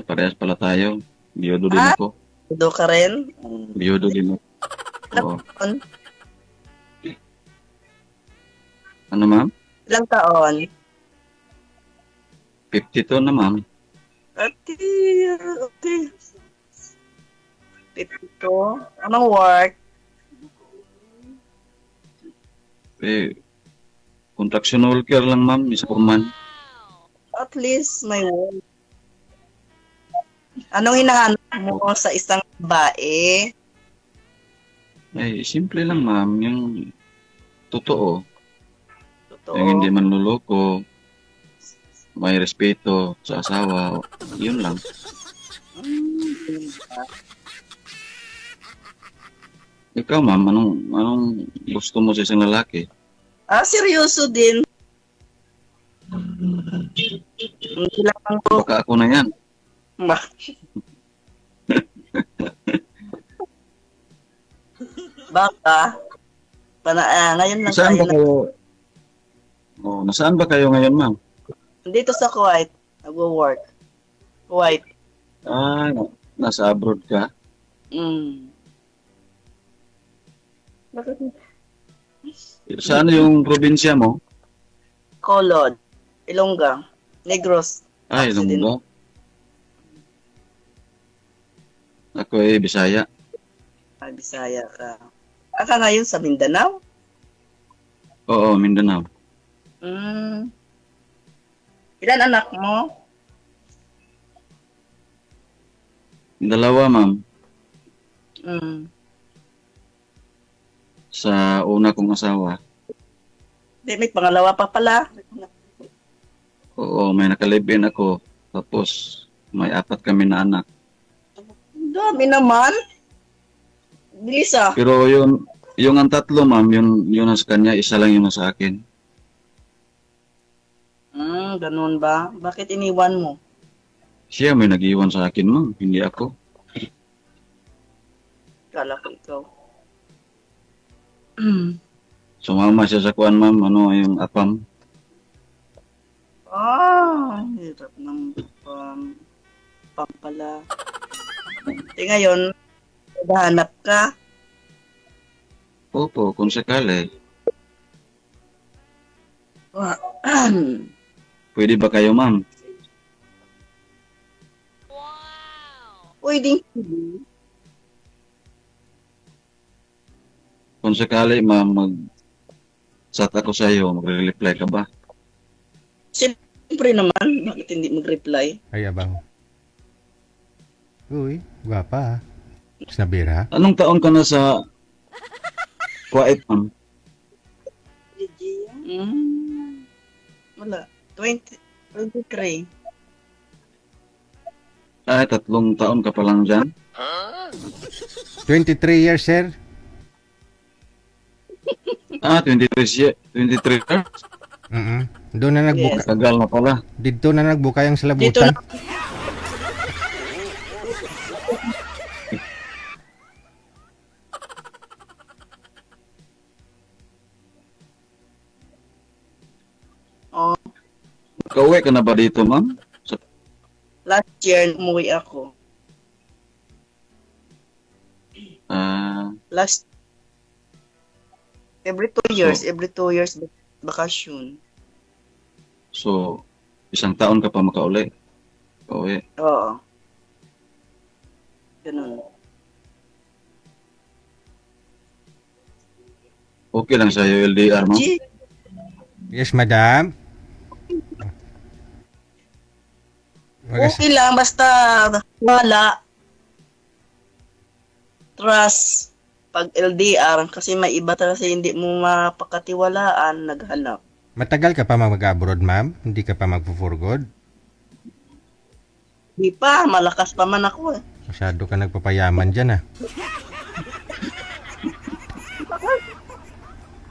Parehas pala tayo. Biyodo din ako. Byudo ka rin? Biyodo din ako. Oo. Ano, ma'am? Ilang taon? 52 na, ma'am. Okay. 52? Anong work? Construction worker lang, ma'am. Isa po man. At least may work. Anong hinahanap mo sa isang babae? Simple lang, ma'am. Yung totoo. Totoo. Yung hindi manluloko. May respeto sa asawa. Yun lang. Ikaw, ma'am, anong gusto mo sa isang lalaki? Seryoso din. Kailangan ko. Baka ako na yan. Baka. Ngayon lang Nasaan tayo ba kayo? Nasaan ba kayo ngayon, ma'am? Dito sa Kuwait. Nag-work. Kuwait. Nasa abroad ka? Mm. Bakit? Saan yung probinsya mo? Colod. Ilongga. Negros. Ilongga. Ako Bisaya. Bisaya ka. Ka ngayon sa Mindanao? Oo, Mindanao. Ilan anak mo? 2, ma'am. Sa una kong asawa. May pangalawa pa pala. Oo, may nakalibin ako. Tapos, may 4 kami na anak. Dami naman. Bilis ah. Pero yung ang 3, ma'am, yun nasa kanya, isa lang yung nasa akin. Ganun ba? Bakit iniwan mo? Siya may nag-iwan sa akin, ma'am. Hindi ako. Kala ko ikaw. Sumama siya sa kuwan, ma'am. Ano yung apam? Hirap ng pampala. Ngayon, naghahanap ka? Opo, kung sakali. Pwede ba kayo, ma'am? Pwedeng. Kung sakali, ma'am, mag-chat ako sa iyo, magre-reply ka ba? Siyempre naman, bakit hindi mag-reply? Ay, abang. Uy, gwapa ha. Snabira. Anong taon ka na sa Kuwait, ma'am? Wala. 23. 3 taon ka pa lang dyan? 23 years, sir. 23 years. Doon na nagbuka. Yes. Tagal na pala. Dito na nagbuka yung Dito salabutan. na. Oh, Nakauwi ka na ba dito, ma'am? last year umuwi ako. Ah, Last every 2 years bakasyon. so, isang taon ka pa makauwi. Pauwi. Oo. Ganun. Okay lang sa'yo, LDR, ma'am? G, Yes, madam. okay lang basta wala trust pag LDR kasi may iba talaga hindi mo mapakatiwalaan naghanap. Matagal ka pa mag-abroad, ma'am? Hindi ka pa magpo-for-good? Di pa, malakas pa man ako eh. Masyado ka nagpapayaman dyan, ah.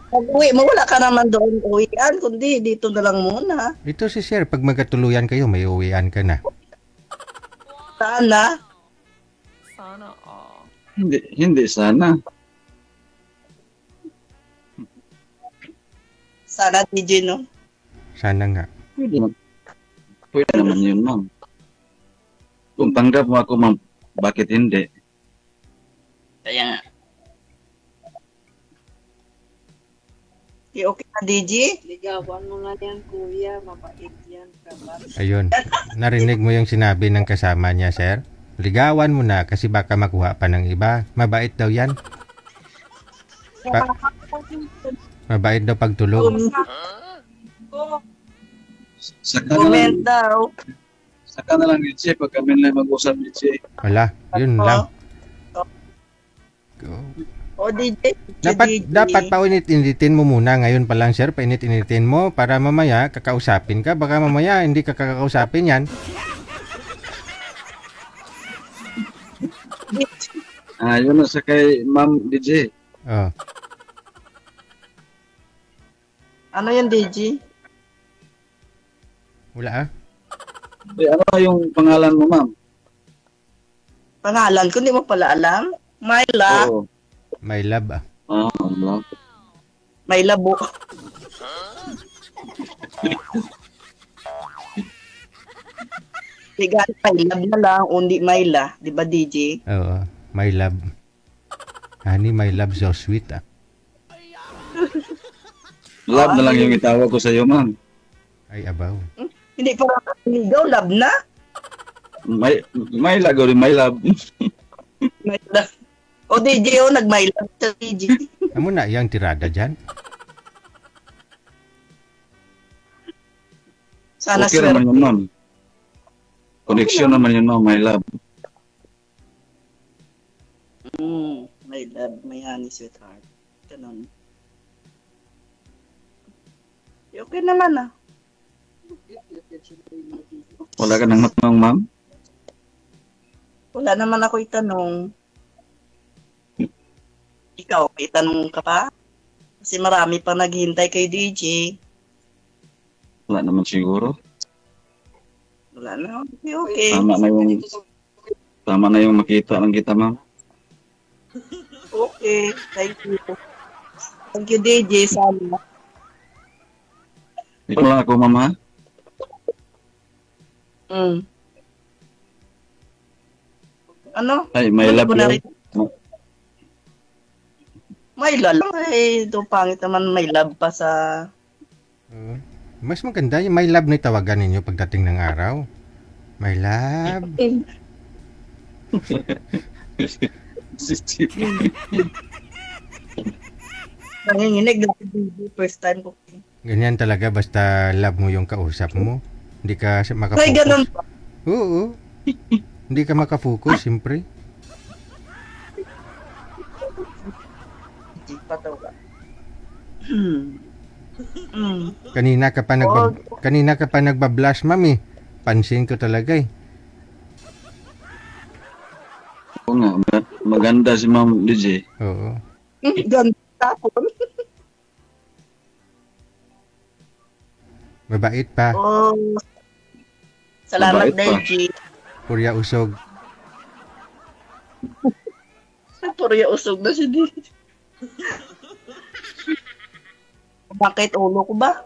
Pag uwi mo, wala ka naman doon uwian, kundi dito na lang muna. Ito si Sir, pag magkatuluyan kayo, may uwian ka na. Saan na? Hindi sana. Sana DJ, no? Sana nga. Pwede naman yun, ma'am. Kung tanggap mo ako, ma'am, bakit hindi? Kaya nga. Okay na, DJ? Ligawan mo nga yan, kuya. Mabait yan. Ayun. Narinig mo yung sinabi ng kasama niya, Sir? Ligawan mo na kasi baka makuha pa ng iba. Mabait daw yan. Mabait daw pagtulog. Saka na lang, Comment daw. saka na lang, DJ, pag kami lang mag-usap, DJ. Wala, yun lang. O, DJ. Dapat painit-initin mo muna ngayon pa lang, Sir. Painit-initin mo para mamaya kakausapin ka. Baka mamaya hindi ka kakausapin yan. Yun na sa kay ma'am, DJ. Oh. Ano yan, DJ? Wala ah. Ano yung pangalan mo, ma'am? Pangalan ko, hindi mo pala alam? Myla. Oo. My love ah. Love. Myla bu. Tigaan, Myla na lang, undi Myla. Di ba, DJ? Oo. My love. Honey, my love so sweet ah. Love na lang yung itawag ko sa iyo, ma'am. Ay, abaw. Hindi pa ligaw, love na. May lagaw rin, my love. Myla. O, DJ, o, nag-Myla sa DJ. Amo na yung tirada dyan. Sana Okay naman yun, ma'am. Connection naman yun, ma'am, my love. My love, my honey, sweetheart. Ganun. Okay naman ah. Wala ka nang matanong, ma'am? Wala naman ako itanong. Ikaw, may itanong ka pa? Kasi marami pa naghihintay kay DJ. Wala naman siguro. Wala na. Okay. Tama na yung makita lang kita, ma'am. Okay. Thank you. Thank you, DJ. Sana. Ikaw lang ako, ma'am, ha? Ano? Ay, may love Ano na you. rin? May love. Eh, ito pangit naman may love pa sa... Mas maganda yung my love na tawagan ninyo pagdating ng araw. My love. Nanginginig na si DJ. First time ko. Ganyan talaga basta love mo yung kausap mo. Hindi ka Ay, makafocus. ganun pa. Oo. Hindi ka makafocus, siyempre. Pataw ka. Kanina ka pa nagbablush, mami. Pansin ko talaga eh. Oo nga, maganda si ma'am, DJ. Oo. Ganda po. Mabait pa. Oh, salamat, Mabait pa. Deji. Purya usog. Purya usog na si Deji. Bakit ulo ko ba?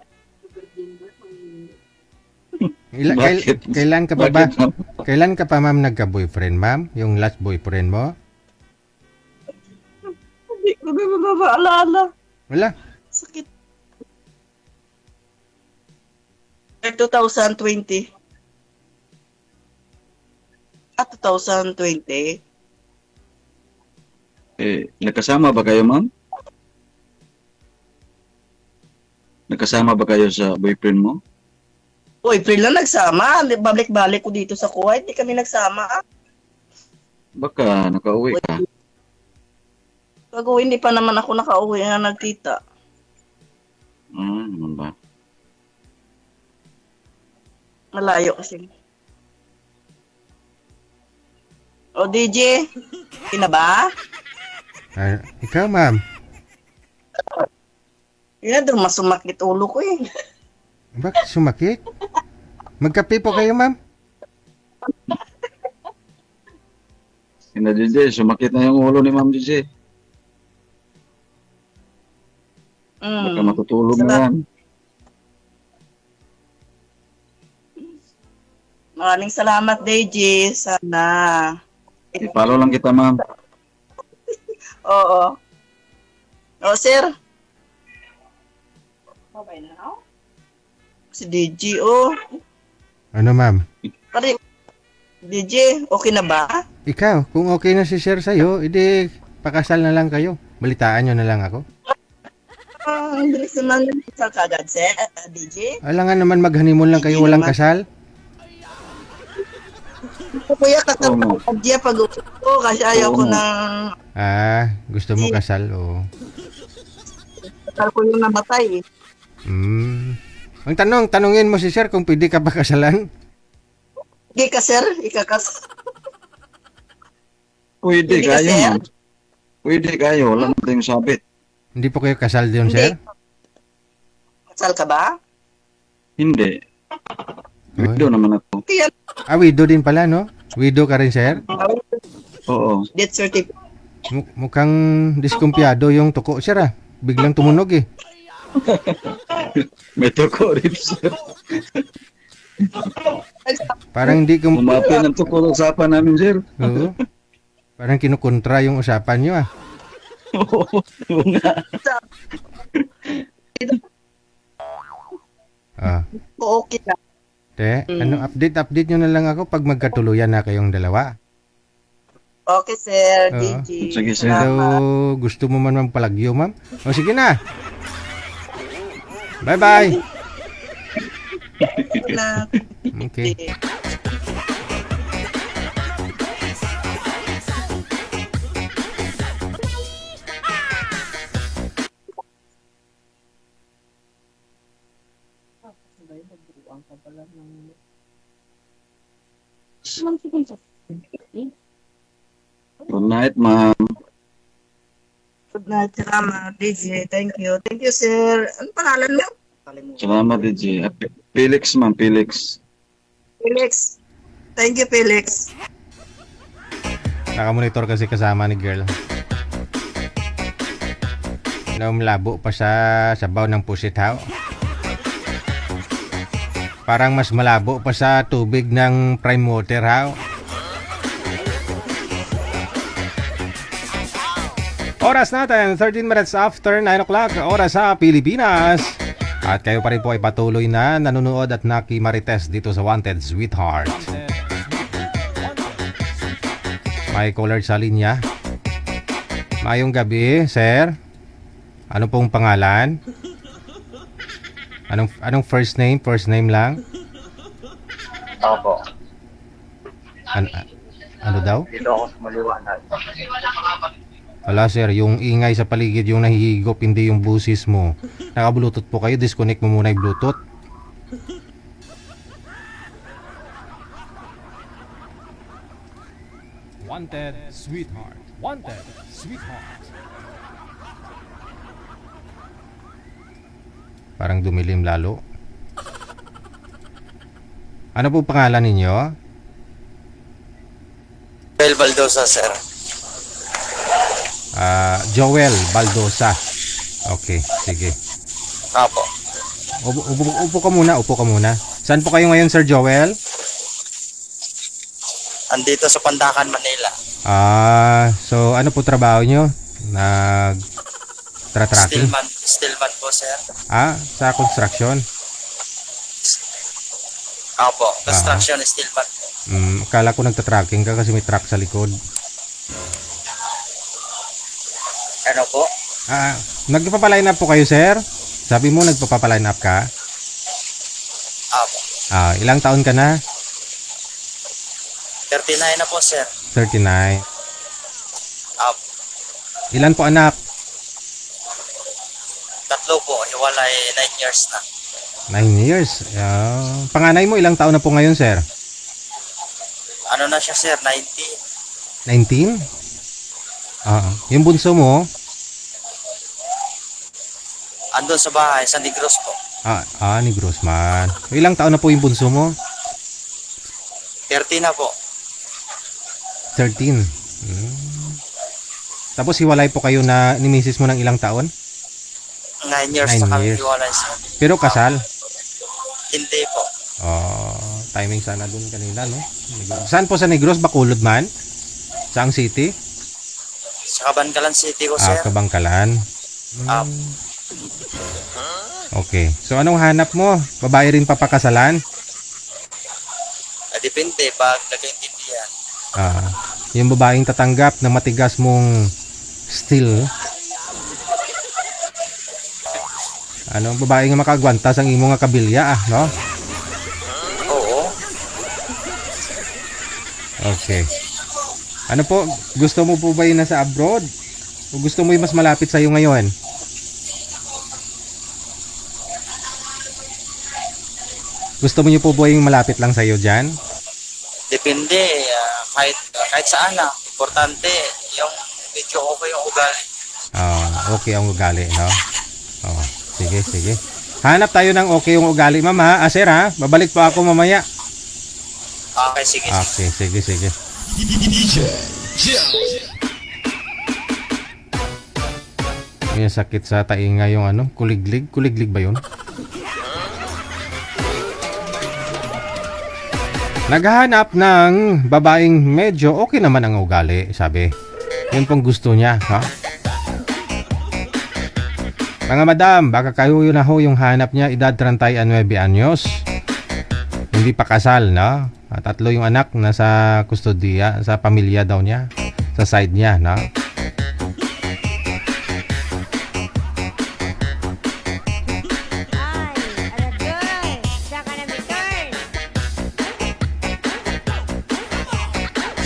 Bakit? Kailan ka pa ba? Bakit, ma'am? Kailan ka pa ma'am nagka-boyfriend ma'am? Yung last boyfriend mo? Hindi ko na maalala. Wala. Sakit. 2020. 2020. Nagkasama ba kayo, ma'am? Nagkasama ba kayo sa boyfriend mo? April lang nagsama. Balik-balik ko dito sa Kuwait. Hindi kami nagsama. Baka nakauwi ka. Bago hindi pa naman ako nakauwi na nagkita. Ano ba? Malayo kasi. O DJ, na ba? Ikaw ma'am. Yan, doon masumakit ulo ko eh. Bakit sumakit? Magkape po kayo ma'am? Sina DJ, sumakit na yung ulo ni Ma'am DJ. Baka matutulog na yan. Maraming salamat, DJ. Sana. I-follow lang kita, ma'am. Oo. O, sir. Okay na si DJ, oh. Ano ma'am? Pare, DJ, okay na ba? Ikaw, kung okay na si sir sa'yo, edi pakasal na lang kayo. Balitaan nyo na lang ako. Ang bilis naman sa kagad, sir, DJ. Alangan naman mag-honeymoon lang kayo, walang kasal. Kuya, kakapag dia pag-uwi ko kasi ayaw ko ng... Gusto mo kasal, o. Kasal ko yung namatay, eh. Ang tanungin mo si sir kung pwede ka ba kasalan? Hindi ka, sir. Ikakas. Pwede Hindi ka, kayo, sir? ma'am. Pwede kayo. Wala natin sabit. Hindi po kayo kasal doon, Hindi. sir? Kasal ka ba? Hindi. Oy. Widow naman ako. Kaya, Widow din pala, no? Widow ka rin, sir? Oo. death certificate. Mukhang diskumpiyado yung tuko, sir, ah. Biglang tumunog, eh. May tuko rin, sir. Parang hindi ko... Umapi ng tuko sa usapan namin, sir. Oo. Parang kinukontra yung usapan nyo, ah. Oo nga. Okay na. Ano, update nyo na lang ako pag magkatuluyan na kayong dalawa. Okay, sir. Oo. DJ. Sige, sir. So, gusto mo man magpalagyo, ma'am? O, sige na. Bye-bye. Na. Okay. Good night, ma'am. Good night, salamat, DJ. Thank you. Thank you, sir. Ano pangalan mo? Salamat, DJ. Felix, ma'am. Felix. Felix. Thank you, Felix. Nakamonitor kasi kasama ni girl. Malabo pa sa sabaw ng pusit, how? Parang mas malabo pa sa tubig ng prime water, how? Oras natin, 13 minutes after 9 o'clock, oras sa Pilipinas. At kayo pa rin po ay patuloy na nanonood at nakimarites dito sa Wanted Sweetheart. May caller sa linya. Mayong gabi, sir. Ano pong pangalan? Anong first name? First name lang? Opo. Ano daw? Dito ako sa maliwanag. Wala sir, yung ingay sa paligid yung nahihigop, hindi yung busis mo. Naka-bluetooth po kayo, disconnect mo muna yung bluetooth. Wanted Sweetheart. Wanted Sweetheart. Parang dumilim lalo. Ano po pangalan ninyo? Joel Baldosa, sir. Joel Baldosa. Okay, sige. Apo. Upo ka muna. Saan po kayo ngayon, Sir Joel? Andito sa Pandakan, Manila. So ano po trabaho nyo? Tracking? Stillman po, sir. Sa construction? Apo, construction stillman. Akala ko nagtatracking ka kasi may truck sa likod. Ano po? Nagpapaline up po kayo, sir? Sabi mo nagpapaline up ka? Apo. Ilang taon ka na? 39 na po, sir. 39. Apo. Ilan po anak? 3 po, hiwalay 9 years na. 9 years. Panganay mo ilang taon na po ngayon, sir? Ano na siya, sir? 19. 19? Yung bunso mo? Andun sa bahay, sa Negros po. Ni Grossman. Ilang taon na po yung bunso mo? 30 na po. 13. Tapos hiwalay po kayo na ni misis mo ng ilang taon? 9 years 9 na kami years. hiwalay, sir. Pero kasal? Hindi po. Timing sana dun kanina, no? Saan po sa Negros? Bacolod man? Saang city? Sa Kabangkalan City ko, sir. Kabangkalan. Apo. Okay. So anong hanap mo? Babae rin papakasalan? Depende, pag nagkaintindihan. Yung babaeng tatanggap na matigas mong steel. Anong babae nga makagwantas ang imo nga kabilya, no? Oo. Okay. Ano po, gusto mo po ba yung nasa abroad? O gusto mo yung mas malapit sa'yo ngayon? Gusto mo niyo po ba yung malapit lang sa'yo dyan? Depende, kahit saan na. Importante, yung medyo okay yung ugali. Okay ang ugali, no? Sige. Hanap tayo ng okay yung ugali, ma'am, ha? Sir, ha? Babalik po ako mamaya. Okay, sige. Okay, sige. May sakit sa tainga yung kuliglig. Kuliglig ba yun? Naghahanap ng babaeng medyo okay naman ang ugali, sabi. Yun pong gusto niya, ha? Mga madam, baka kayo yun na ho yung hanap niya, edad 39 anyos. Hindi pa kasal, no? At 3 yung anak nasa kustodiya, sa pamilya daw niya, sa side niya, no?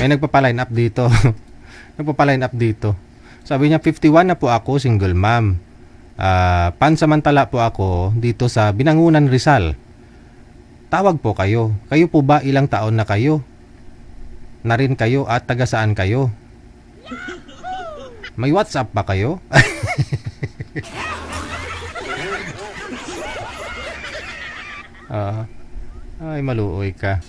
May nagpapaline up dito. Nagpapaline up dito. Sabi niya, 51 na po ako, single mom. Pansamantala po ako dito sa Binangunan, Rizal. Tawag po kayo. Kayo po ba ilang taon na kayo? Na rin kayo at taga saan kayo? May WhatsApp ba kayo? Ay, maluoy ka.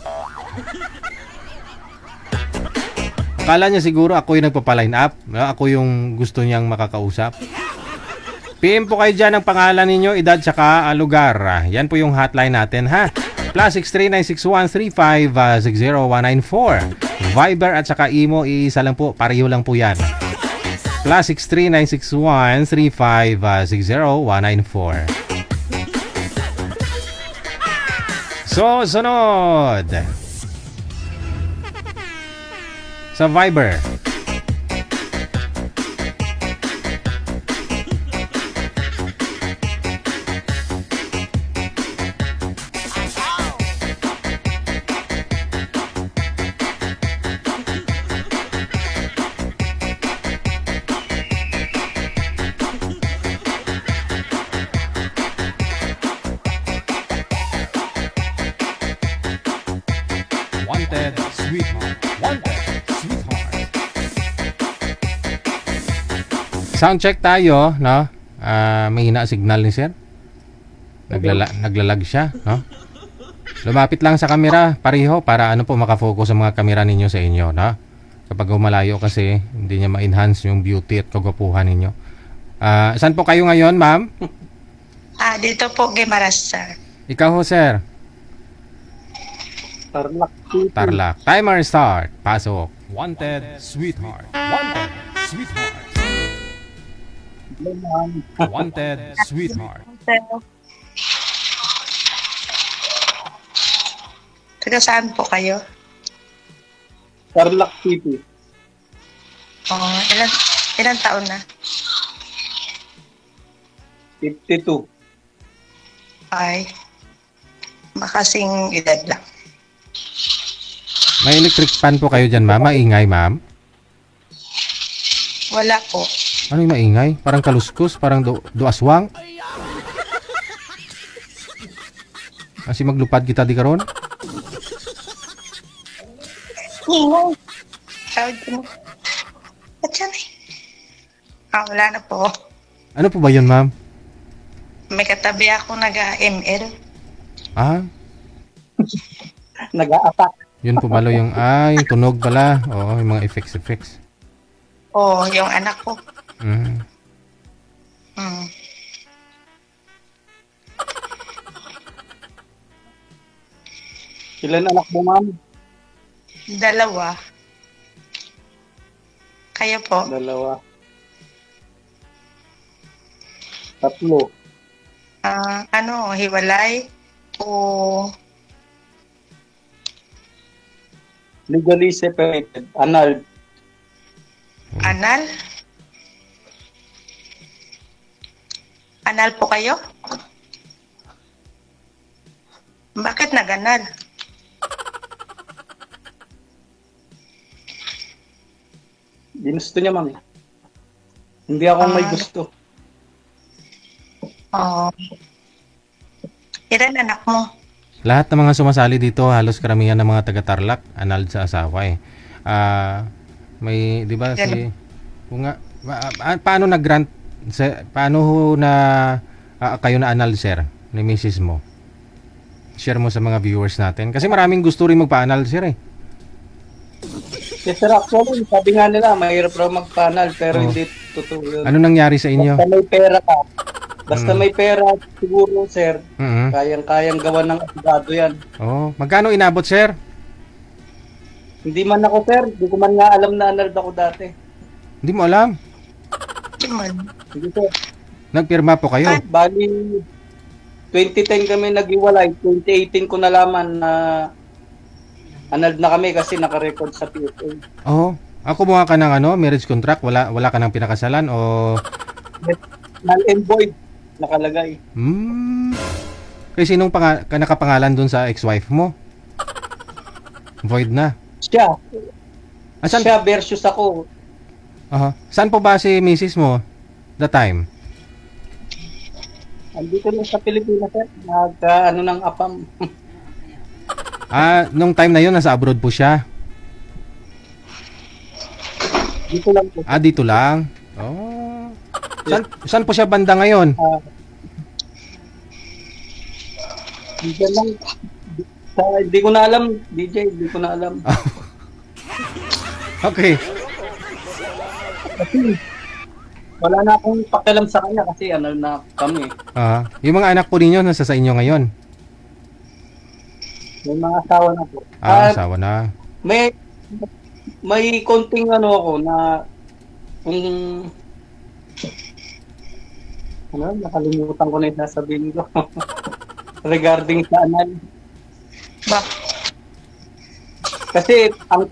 Akala niya siguro ako yung nagpapaline up. Ako yung gusto niyang makakausap. PM po kayo dyan ang pangalan ninyo, edad, tsaka lugar. Yan po yung hotline natin, ha? +63 961 3560194. Viber at saka Imo, iisa lang po. Pareho lang po yan. +63 961 3560194. So, sunod. Sa Viber. Wanted sweetheart. Sound check tayo, no? May hina signal ni sir. Naglalag siya, no? Lumapit lang sa camera, pareho, para ano po, makafocus ang mga camera ninyo sa inyo, no? Kapag malayo kasi, hindi niya ma-enhance yung beauty at kagwapuhan ninyo. Saan po kayo ngayon, ma'am? Dito po, Gimaras, sir. Ikaw ho, sir. Tarlac City. Tarlac. Timer start. Pasok. Wanted, sweetheart. Wanted, sweetheart. Wanted, sweetheart. Taga saan po kayo? Tarlac City. Ilan taon na? 52. Ay, makasing edad lang. May electric fan po kayo dyan, ma'am? Maingay, ma'am? Wala po. Ano yung maingay? Parang kaluskos? Parang duaswang? Kasi maglupad kita di karon? Ingay. Tawag ko mo. Ba't yan eh? Wala na po. Ano po ba yun, ma'am? May katabi ako nag-ML. Nag-a-attack. Yun po balo yung, yung tunog pala. Oo, yung mga effects. Yung anak ko. Mm. Ilan anak mo, ma'am? 2. Kayo po? 2. 3. Hiwalay? O Legally separated. Anal. anal? Anal po kayo? Bakit nag-anal? Ginusto niya, ma'am. Hindi ako may gusto. Ilan anak mo? Lahat ng mga sumasali dito, halos karamihan ng mga taga-Tarlac, anal sa asawa eh. May, di ba si... Kung nga, paano nag-grant, paano ho na kayo na anal, sir, ni misis mo? Share mo sa mga viewers natin. Kasi maraming gusto rin magpa-anal, sir eh. Yes, sir, actually, sabi nga nila, mahirap raw magpanal, pero hindi totoo yun. Ano nangyari sa inyo? Basta may pera ka. Basta may pera, siguro, sir, kayang-kayang gawa ng abogado yan. Magkano inabot, sir? Hindi man ako, sir. Hindi ko man nga alam na anal ako dati. Hindi mo alam? Hindi, sir. Nagpirma po kayo? Bali, 2010 kami nag-iwalay. 2018 ko nalaman na anal na kami kasi naka-record sa PSA. Ako kumuha ka ng marriage contract, wala ka ng pinakasalan o... Null and void, nakalagay. Kasi sinong nakapangalan dun sa ex-wife mo? Void na. Siya. Saan? Siya versus ako. Saan po ba si misis mo that time? Andito lang sa Pilipinas, sir. Ng apam. Nung time na yun, nasa abroad po siya? Dito lang po. Dito lang? Saan po siya banda ngayon? Dito lang. Hindi ko na alam, DJ. Hindi ko na alam. Okay. Kasi wala na akong pakialam sa kanya kasi anal na kami. Yung mga anak po ninyo nasa sa inyo ngayon? May mga asawa na po. Asawa na. May konting ako na kung nakalimutan ko na yung sasabihin ko. Regarding sa anal. Kasi ang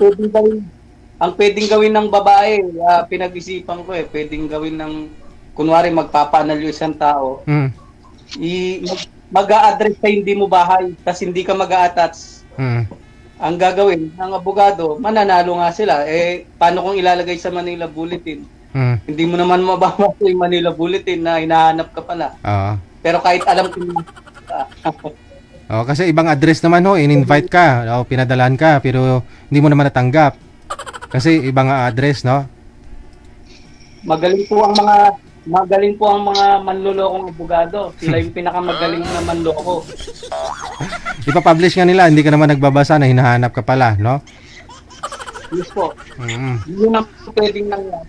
pwedeng gawin ng babae, pinag-isipan ko pwedeng gawin ng, kunwari magpapaanal yung isang tao, mag-a-address sa hindi mo bahay, tas hindi ka mag-a-attach. Ang gagawin ng abogado, mananalo nga sila. Paano kung ilalagay sa Manila Bulletin? Hindi mo naman mababasa yung Manila Bulletin na hinahanap ka pala. Pero kahit alam ko kasi ibang address naman in-invite ka, pinadalan ka, pero hindi mo naman natanggap. Kasi ibang address, no? Magaling po ang mga magaling po ang mga manlolokong abogado. Sila yung pinakamagaling na manloko. Ipapublish nga nila, hindi ka naman nagbabasa na hinahanap ka pala, no? Yes po. Mm. Yun ang pwedeng nangyari.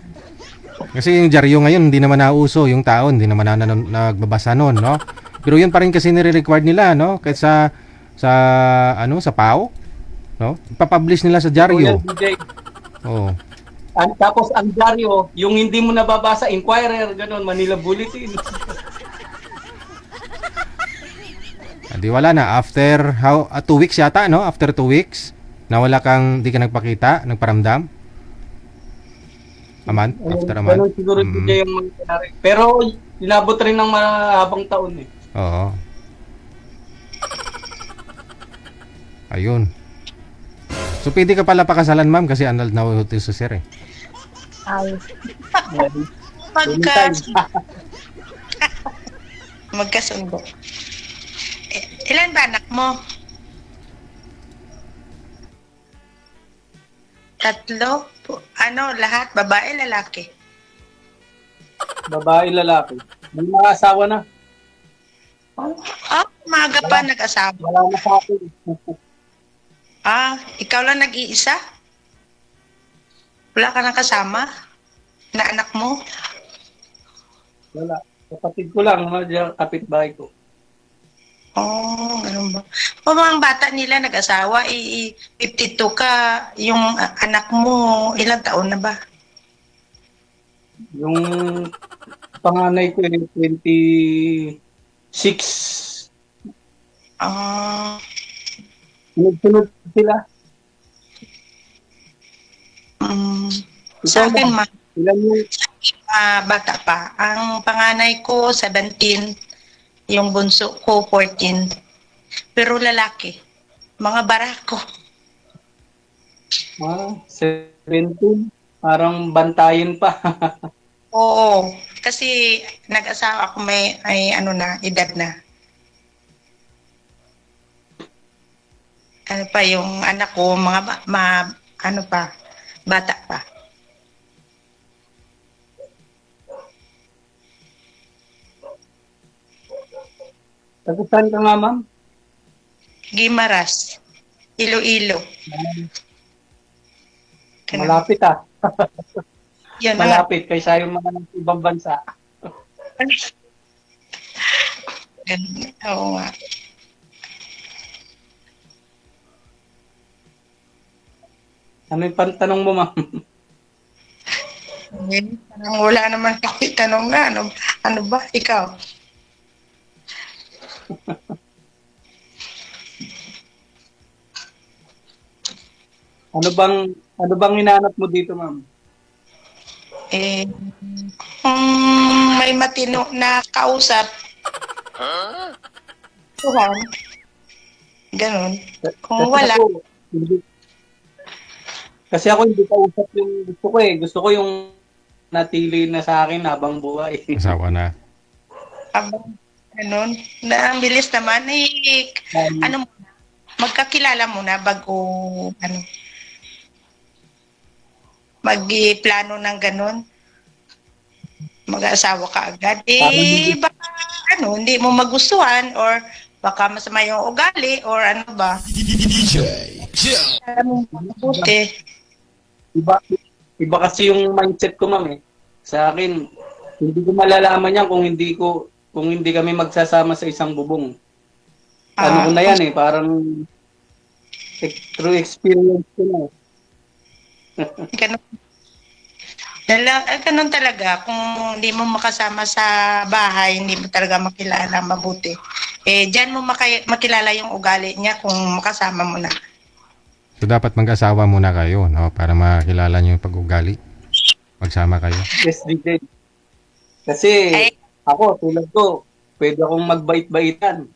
Kasi yung dyaryo ngayon, hindi naman nauso. Yung tao, hindi naman nagbabasa nun, no? Pero yun pa rin kasi nire-required nila, no? Kahit sa PAO, no? Ipapublish nila sa dyaryo. Oo. Tapos ang dyaryo, yung hindi mo nababasa, Inquirer, ganun, Manila Bulletin. Di wala na. After 2 weeks yata, no? After 2 weeks, na wala kang, di ka nagpakita, nagparamdam. Aman? After a month? Ganun siguro DJ yung mangyayari. Pero, inabot rin ng mahabang taon eh. Oo. Ayun. So, pwede ka pala pakasalan, ma'am, kasi annulled na hotel sa sir, eh. Ay. Magkasundo. Ilan ba anak mo? 3? Lahat? Babae, lalaki? Babae, lalaki. May mga asawa na. Maaga pa nag-asawa. Wala na sa akin. Ikaw lang nag-iisa? Wala ka nang kasama? Na anak mo? Wala. Kapatid ko lang, kapitbahay ko. Ganun ba? O mga bata nila nag-asawa, 52 ka, yung anak mo, ilang taon na ba? Yung panganay ko yung 26. Sunod sila. Sa akin, ilan yung bata pa. Ang panganay ko, 17. Yung bunso ko, 14. Pero lalaki. Mga barako. 17. Parang bantayin pa. Oo. Kasi nag-asawa ako may edad na. Ano pa yung anak ko, bata pa. Tagusan ka nga, ma'am? Guimaras. Iloilo. Malapit Yan, malapit kaysa yung mga ng ibang bansa. Oo nga. Ano yung tanong mo, ma'am? Parang wala naman kasi tanong na. Ano ba? Ikaw? Ano bang hinahanap mo dito, ma'am? Kung may matino na kausap. Tuhan. Ganon. Kung wala. Kasi ako hindi kausap yung gusto ko eh. Gusto ko yung natili na sa akin habang buhay. Asawa na. Habang ganon. Ang bilis naman magkakilala muna bago magplano ng ganon. Mag-aasawa ka agad. Baka hindi mo magustuhan or baka masama yung ugali or ano ba. Alam mo mabuti. Iba kasi yung mindset ko, ma'am eh. Sa akin, hindi ko malalaman yan kung hindi kami magsasama sa isang bubong. Ano ko na yan eh, parang through experience ko na. Ganun talaga. Kung hindi mo makasama sa bahay, hindi mo talaga makilala mabuti. Diyan mo makilala yung ugali niya kung makasama mo na. So, dapat mag-asawa muna kayo, no? Para makilala nyo yung pag-ugali. Magsama kayo. Yes, DJ. Kasi ako, tulad ko, pwede akong magbait-baitan.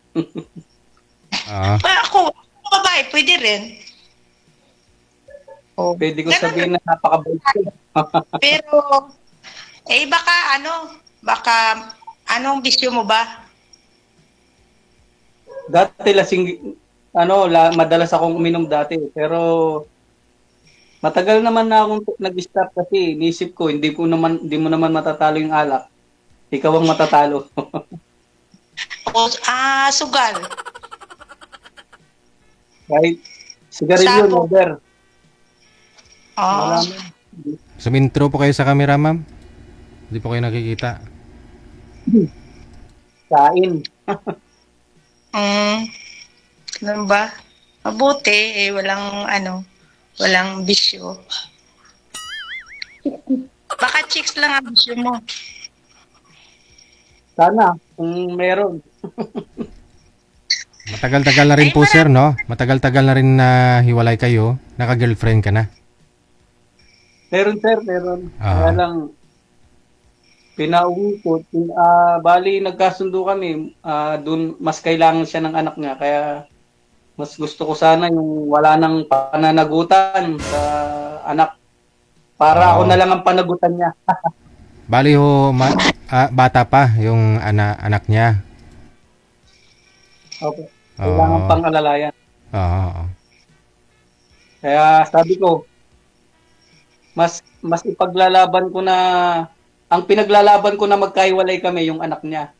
Ako, babae, pwede rin. Pwede ko sabihin na napakabait ko. Pero, baka anong bisyo mo ba? Dati madalas akong uminom dati. Pero, matagal naman na akong nag-stop kasi inisip ko, hindi mo naman matatalo yung alak. ikaw ang matatalo. Sugal. Right? Sigarilyo, Sabo. number. Oo. Sumintro po kayo sa camera, ma'am. Hindi po kayo nakikita. Kain. Ganun ba? Mabuti, walang bisyo. Baka chicks lang ang bisyo mo. Sana, kung meron. Matagal-tagal na rin po, sir, no? Matagal-tagal na rin na hiwalay kayo. Naka-girlfriend ka na. Meron, sir, meron. Ah. Kaya lang, pinauwi ko. Bali, nagkasundo kami. Dun, mas kailangan siya ng anak niya. Kaya, mas gusto ko sana yung wala nang pananagutan sa anak. Para ako na lang ang panagutan niya. Bali ho, bata pa yung anak niya. Okay. Kailangan pang alalayan. Oo. Kaya sabi ko, mas ipaglalaban ko na, ang pinaglalaban ko na magkahiwalay kami yung anak niya.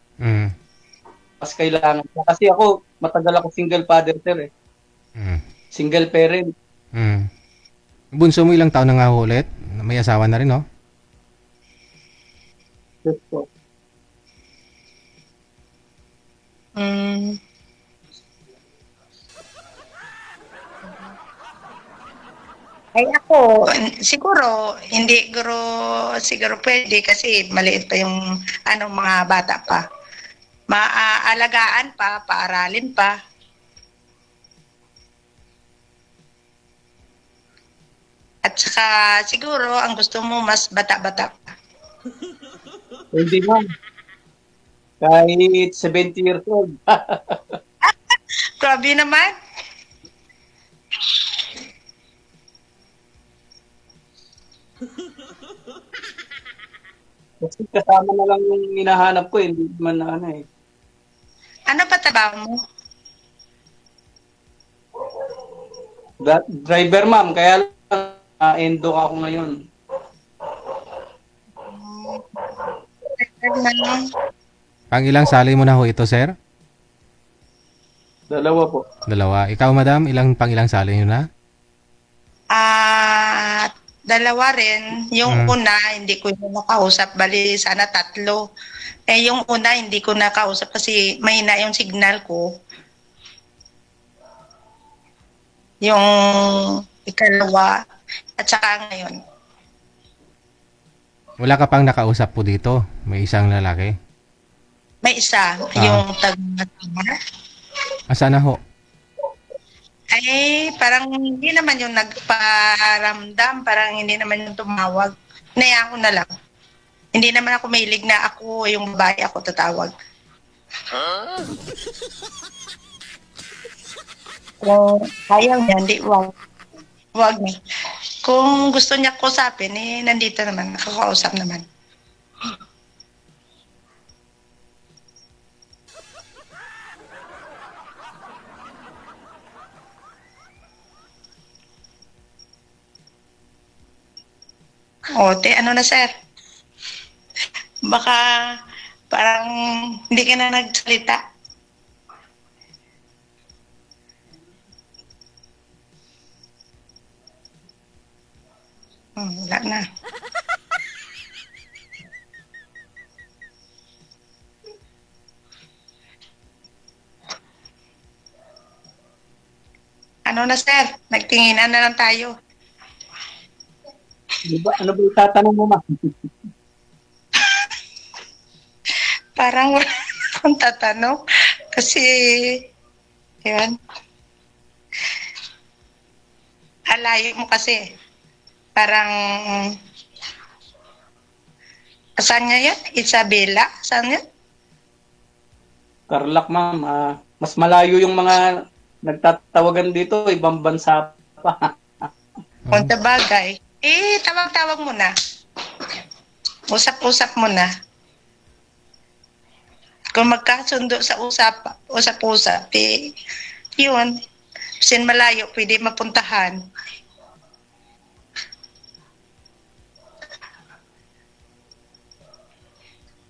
Mas kailangan. Kasi ako, matagal ako single father, sir eh. Single parent. Bunso mo ilang taon na nga ho ulit? May asawa na rin, no? Yes po. Ay ako, siguro pwede kasi maliit pa yung mga bata pa. Maaalagaan pa, paaralin pa. At saka siguro ang gusto mo mas bata-bata pa. Hindi man. Kahit 70 years old. Grabe naman. Kasi kasama na lang yung hinahanap ko, hindi man na eh. Ano pa trabaho mo? Driver, ma'am, kaya lang endo ako ngayon. Pang ilang sali mo na ho ito, sir? Dalawa po. Dalawa. Ikaw, madam, pang ilang sali nyo na? Dalawa rin. Yung una, hindi ko yung nakausap. Bali, sana 3. Yung una, hindi ko nakausap kasi mahina yung signal ko. Yung ikalawa, at saka ngayon. Wala ka pang nakausap po dito? May isang lalaki? May isa, yung taga-tama. Sana ho? Ay, parang hindi naman yung nagparamdam, parang hindi naman yung tumawag. Naya ko na lang. Hindi naman ako mahilig na ako, yung babae ako tatawag. Kung ayaw niya, hindi, wag na. Kung gusto niya kausapin, nandito naman, nakakausap naman. Ano na, sir? Baka parang hindi ka na nagsalita. Wala na. Ano na, sir? Nagtinginan na lang tayo. Ano ba itatanong mo, ma'am? Parang wala akong tatanong. Kasi, yun. Alayo mo kasi. Parang, saan niya yun? Isabela? Saan yun? Tarlac, ma'am. Mas malayo yung mga nagtatawagan dito. Ibang bansa pa. Kung bagay. Tawag-tawag mo na. Usap-usap mo na. Kung magkasundo sa usap-usap, yun. Sin malayo, pwede mapuntahan.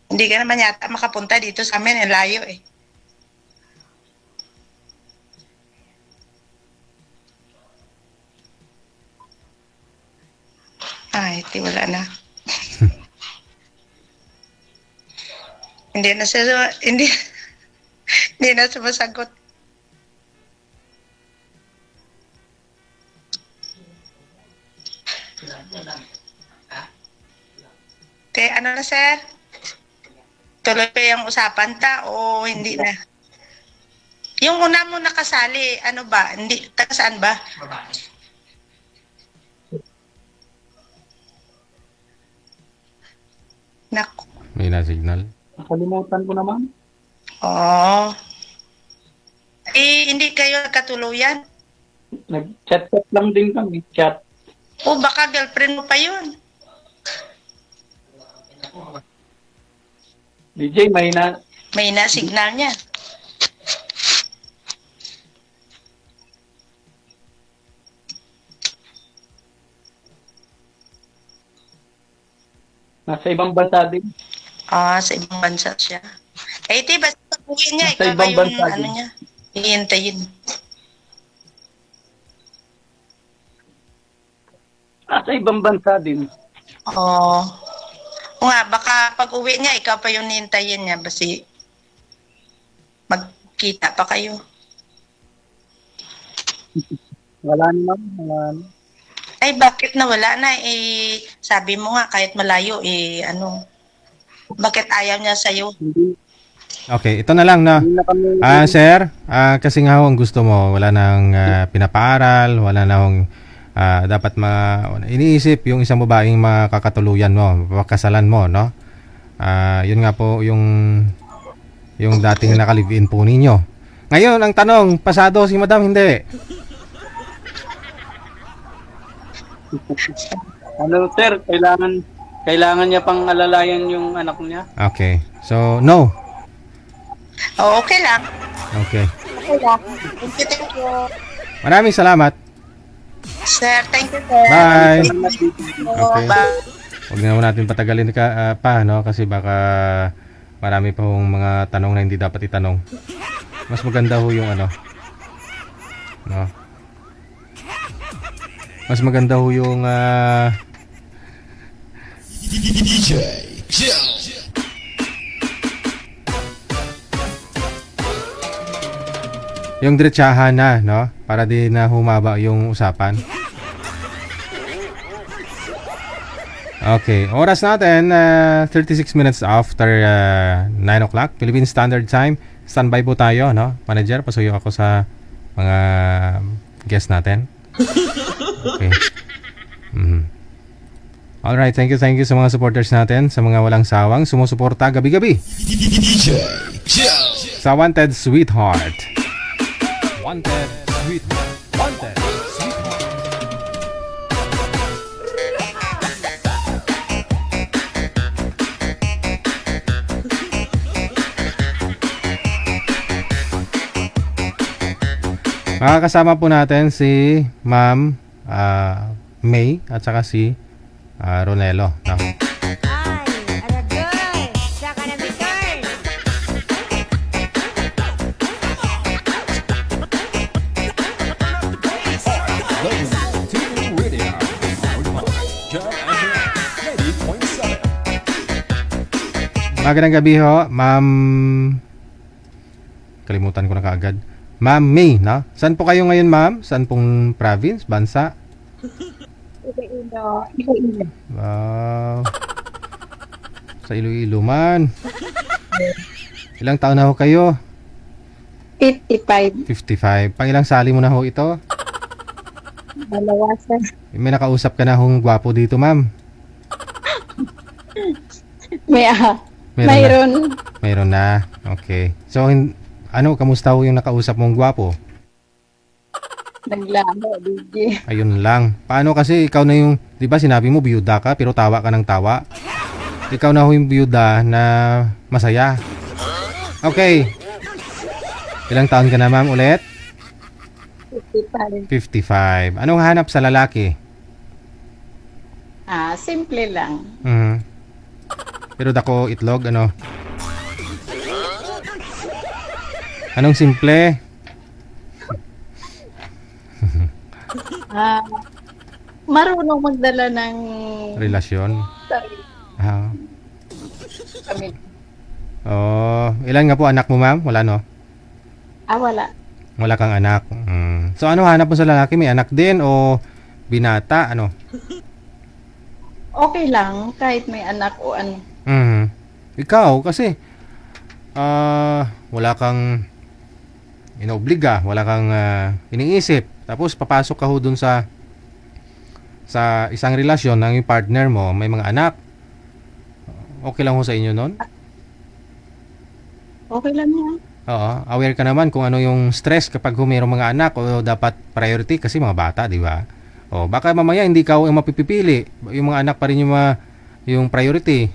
Hindi ka naman yata makapunta dito sa amin, ang layo eh. Ay, wala na. Hindi na siya, hindi na sumasagot. Ano na, sir? Tuloy pa yung usapan ta o hindi na? Yung una mo nakasali, ano ba? Hindi, taga saan ba? Naku. May na-signal. Nakalimutan ko naman. Oh. Hindi kayo katuluyan? Nag-chat-chat lang din kami. Chat. O baka girlfriend mo pa yun. DJ, may na... May na-signal niya. Nasa ibang bansa din. Sa ibang bansa siya. Basta pag-uwi niya, Nasa ikaw ba ibang yung bansa ano din. niya? Hihintayin. Nasa ibang bansa din. Oo. O nga, baka pag-uwi niya, ikaw pa yung hihintayin niya. Basi magkita pa kayo. Wala naman. Wala naman. Ay, bakit nawala na? Sabi mo nga, kahit malayo, bakit ayaw niya sa'yo? Okay, ito na lang, no? Sir, kasi nga ho, ang gusto mo, wala nang pinapaaral, wala nang dapat iniisip yung isang babaeng makakatuluyan mo, mapakasalan mo, no? Yun nga po yung dating nakalive-in po ninyo. Ngayon, ang tanong, pasado si madam, hindi. Ano, sir, kailangan niya pang alalayan yung anak niya. Okay, so no. Okay lang. Okay. Okay lang. Thank you. Maraming salamat. Sir, thank you, sir. Bye. Okay. Bye. Huwag na natin patagalin pa, no? Kasi baka marami pa hong mga tanong na hindi dapat itanong. Mas maganda ho yung no? Mas maganda ho yung DJ Jill. yung diretsahan na, no? Para di na humaba yung usapan. Okay, oras natin 36 minutes after 9 o'clock Philippine Standard Time. Standby po tayo, no? Manager, pasuyo ako sa mga guest natin. Okay. Alright, thank you sa mga supporters natin, sa mga walang sawang sumusuporta gabi-gabi DJ Jill. sa Wanted Sweetheart. Wanted Sweetheart. Wanted Sweetheart. Makakasama po natin si Ma'am May at saka si Ronelo, no? Radio, powered by Jam FM 90.7. Magandang gabi ho, Ma'am. Kalimutan ko na kaagad. Ma'am May, no? Saan po kayo ngayon, ma'am? Saan pong province, bansa? Iloilo. Wow. Sa Iloilo man. Ilang taon na ho kayo? 55. 55. Pang ilang sali mo na ho ito? Dalawa, sir. May nakausap ka na hong gwapo dito, ma'am? Mayroon. Mayroon na. Okay. So, kamusta ho yung nakausap mong gwapo? Naglamo, DJ. Ayun lang. Paano kasi ikaw na yung, di ba sinabi mo biyuda ka pero tawa ka ng tawa? Ikaw na ho yung biyuda na masaya. Okay. Ilang taon ka na, ma'am, ulit? 55. 55. Anong hanap sa lalaki? Simple lang. Pero dako itlog, ano? Anong simple? Marunong magdala ng Relasyon? sarili. Ah. Kami. Oh, ilan nga po anak mo, ma'am? Wala, no? Wala. Wala kang anak. So, ano hanap mo sa lalaki? May anak din o binata? Ano? Okay lang, kahit may anak o ano. Ikaw, kasi wala kang inobliga, wala kang iniisip. Tapos, papasok ka ho dun sa isang relasyon ng yung partner mo, may mga anak. Okay lang ho sa inyo nun? Okay lang yan. Oo, aware ka naman kung ano yung stress kapag mayroong mga anak o dapat priority kasi mga bata, di ba? O baka mamaya hindi ka yung mapipili, yung mga anak pa rin yung priority.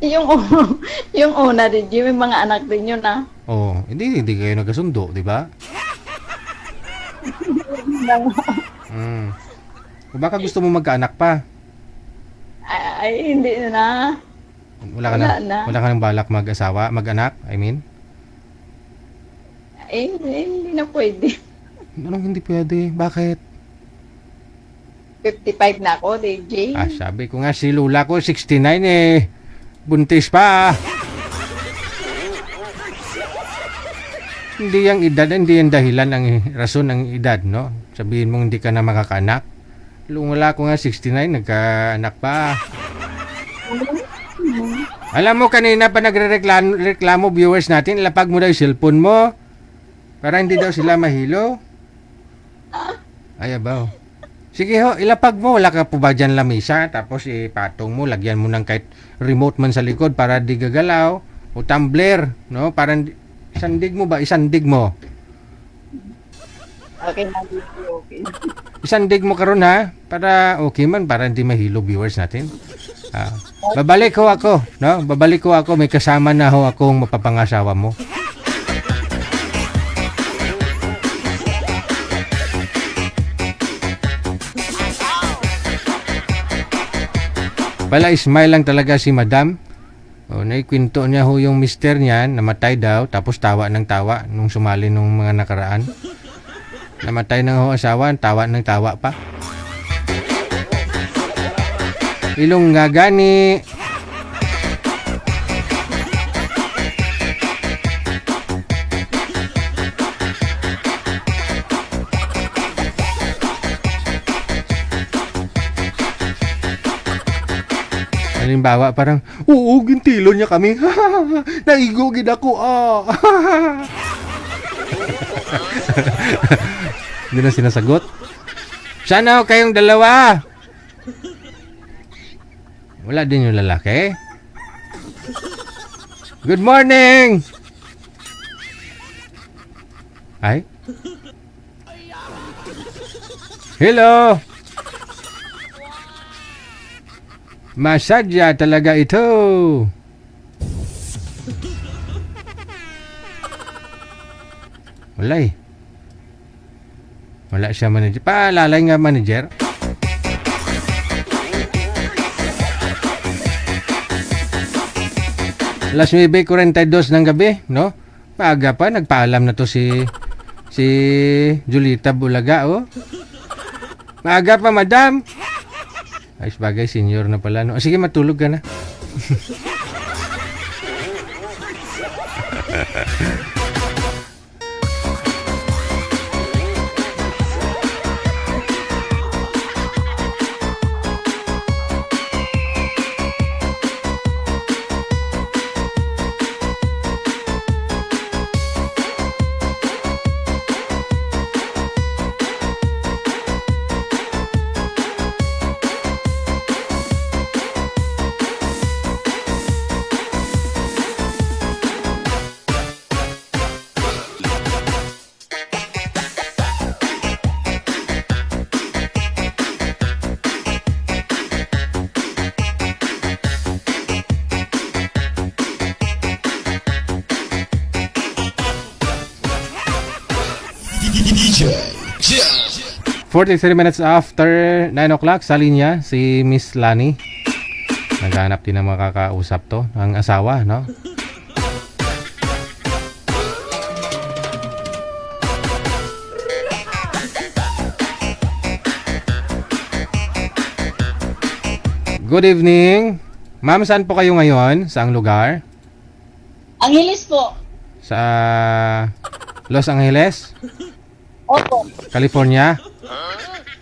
Yung una din, yung mga anak din yun Oh, hindi kayo nagkasundo, di ba? O baka gusto mo magkaanak pa? Ay, hindi na. Wala ka nang balak mag-asawa, mag-anak, I mean? Hindi na pwede. Anong hindi pwede? Bakit? 55 na ako, DJ. Sabi ko nga si Lula ko 69 eh. Buntis pa. Hindi yung edad, hindi yung dahilan ang rason ng edad, no? Sabihin mong hindi ka na makakaanak. Wala ko nga 69, nagkaanak pa. Alam mo, kanina pa nagre-reklamo viewers natin, lapag mo daw yung cellphone mo. Para hindi daw sila mahilo. Ay, abaw. Sige ho, ilapag mo. Wala ka po ba dyan lamisa? Tapos ipatong mo, lagyan mo ng kahit remote man sa likod para di gagalaw. O tumbler, no? Parang isandig mo ba? Isandig mo. Okay na, okay. Isandig mo karon ha? Para okay man, para hindi mahilo viewers natin. Babalik ho ako, no? Babalik ho ako, may kasama na ho akong mapapangasawa mo. Pala smile lang talaga si Madam. Naikwento niya ho yung mister niya, namatay daw, tapos tawa ng tawa nung sumali nung mga nakaraan. Namatay ng ho asawa, tawa ng tawa pa. Ilong nga gani. Halimbawa, parang, oo, gintilo niya kami. Naigo gid ako. Hindi na sinasagot. Sana kayong dalawa. Wala din yung lalaki. Good morning! Ay? Hello! Masadya talaga ito. Wala eh. Wala siya manager. Paalalay nga manager. Alas 9:42 ng gabi, no? Maaga pa, nagpaalam na to si Julita Bulaga, oh. Maaga pa, madam. Ay, bagay, senior na pala, no? Sige, matulog ka na. DJ 43 minutes after 9 o'clock, sa linya si Miss Lani. Naghanap din ng makakausap to, ang asawa, no? Good evening. Ma'am, saan po kayo ngayon? Saang lugar? Angeles po. Sa Los Angeles? Opo. California?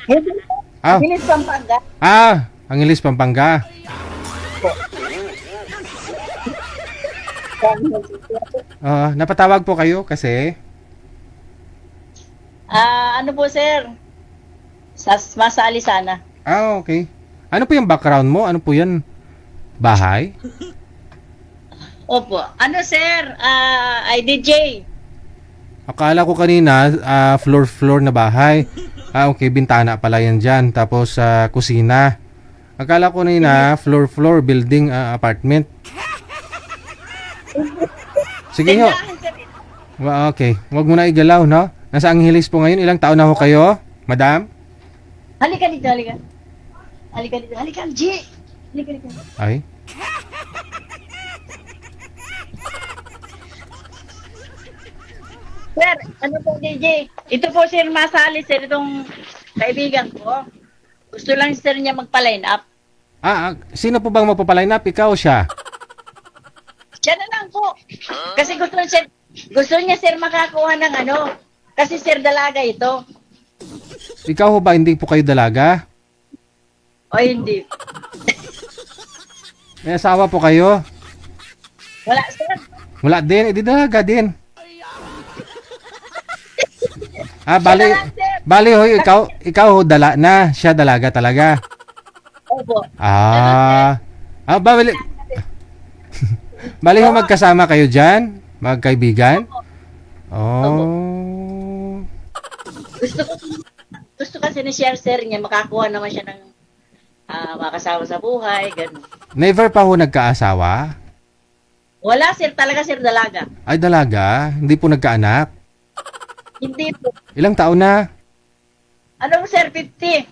Hindi po. Ah. Angeles, Pampanga. Angeles, Pampanga. Napatawag po kayo kasi? Ano po, sir? Masali sana. Okay. Ano po yung background mo? Ano po yan? Bahay? Opo. Ano, sir? I DJ. Akala ko kanina, floor na bahay. Okay, bintana pala yan dyan. Tapos, kusina. Akala ko kanina, floor, building, apartment. Sige ho. Okay, huwag mo na igalaw, no? Nasa Angeles po ngayon. Ilang taon na ho kayo, madam? Halika dito, halika. Halika dito, halika, G. Halika dito. Ay. Sir, ano po, DJ? Ito po, sir, masali, sir, itong kaibigan ko. Gusto lang, sir, niya magpa-line up. Sino po bang magpapaline up? Ikaw o siya? Siya na lang po. Kasi gusto niya, sir, makakuha ng ano. Kasi, sir, dalaga ito. Ikaw ho ba, hindi po kayo dalaga? O, hindi. May asawa po kayo? Wala, sir. Wala din, edi dalaga din. Bali ho, ikaw ho dala na, siya dalaga talaga. Opo. Bali. Bali ho, magkasama kayo dyan? Magkaibigan? Oh. Gusto kasi ni share, sir, niya makakuha naman siya ng makasama sa buhay, gano'n. Never pa ho nagkaasawa? Wala, sir, talaga, sir, dalaga. Ay, dalaga? Hindi po nagkaanak? Hindi po. Ilang taon na? Ano, sir, 50.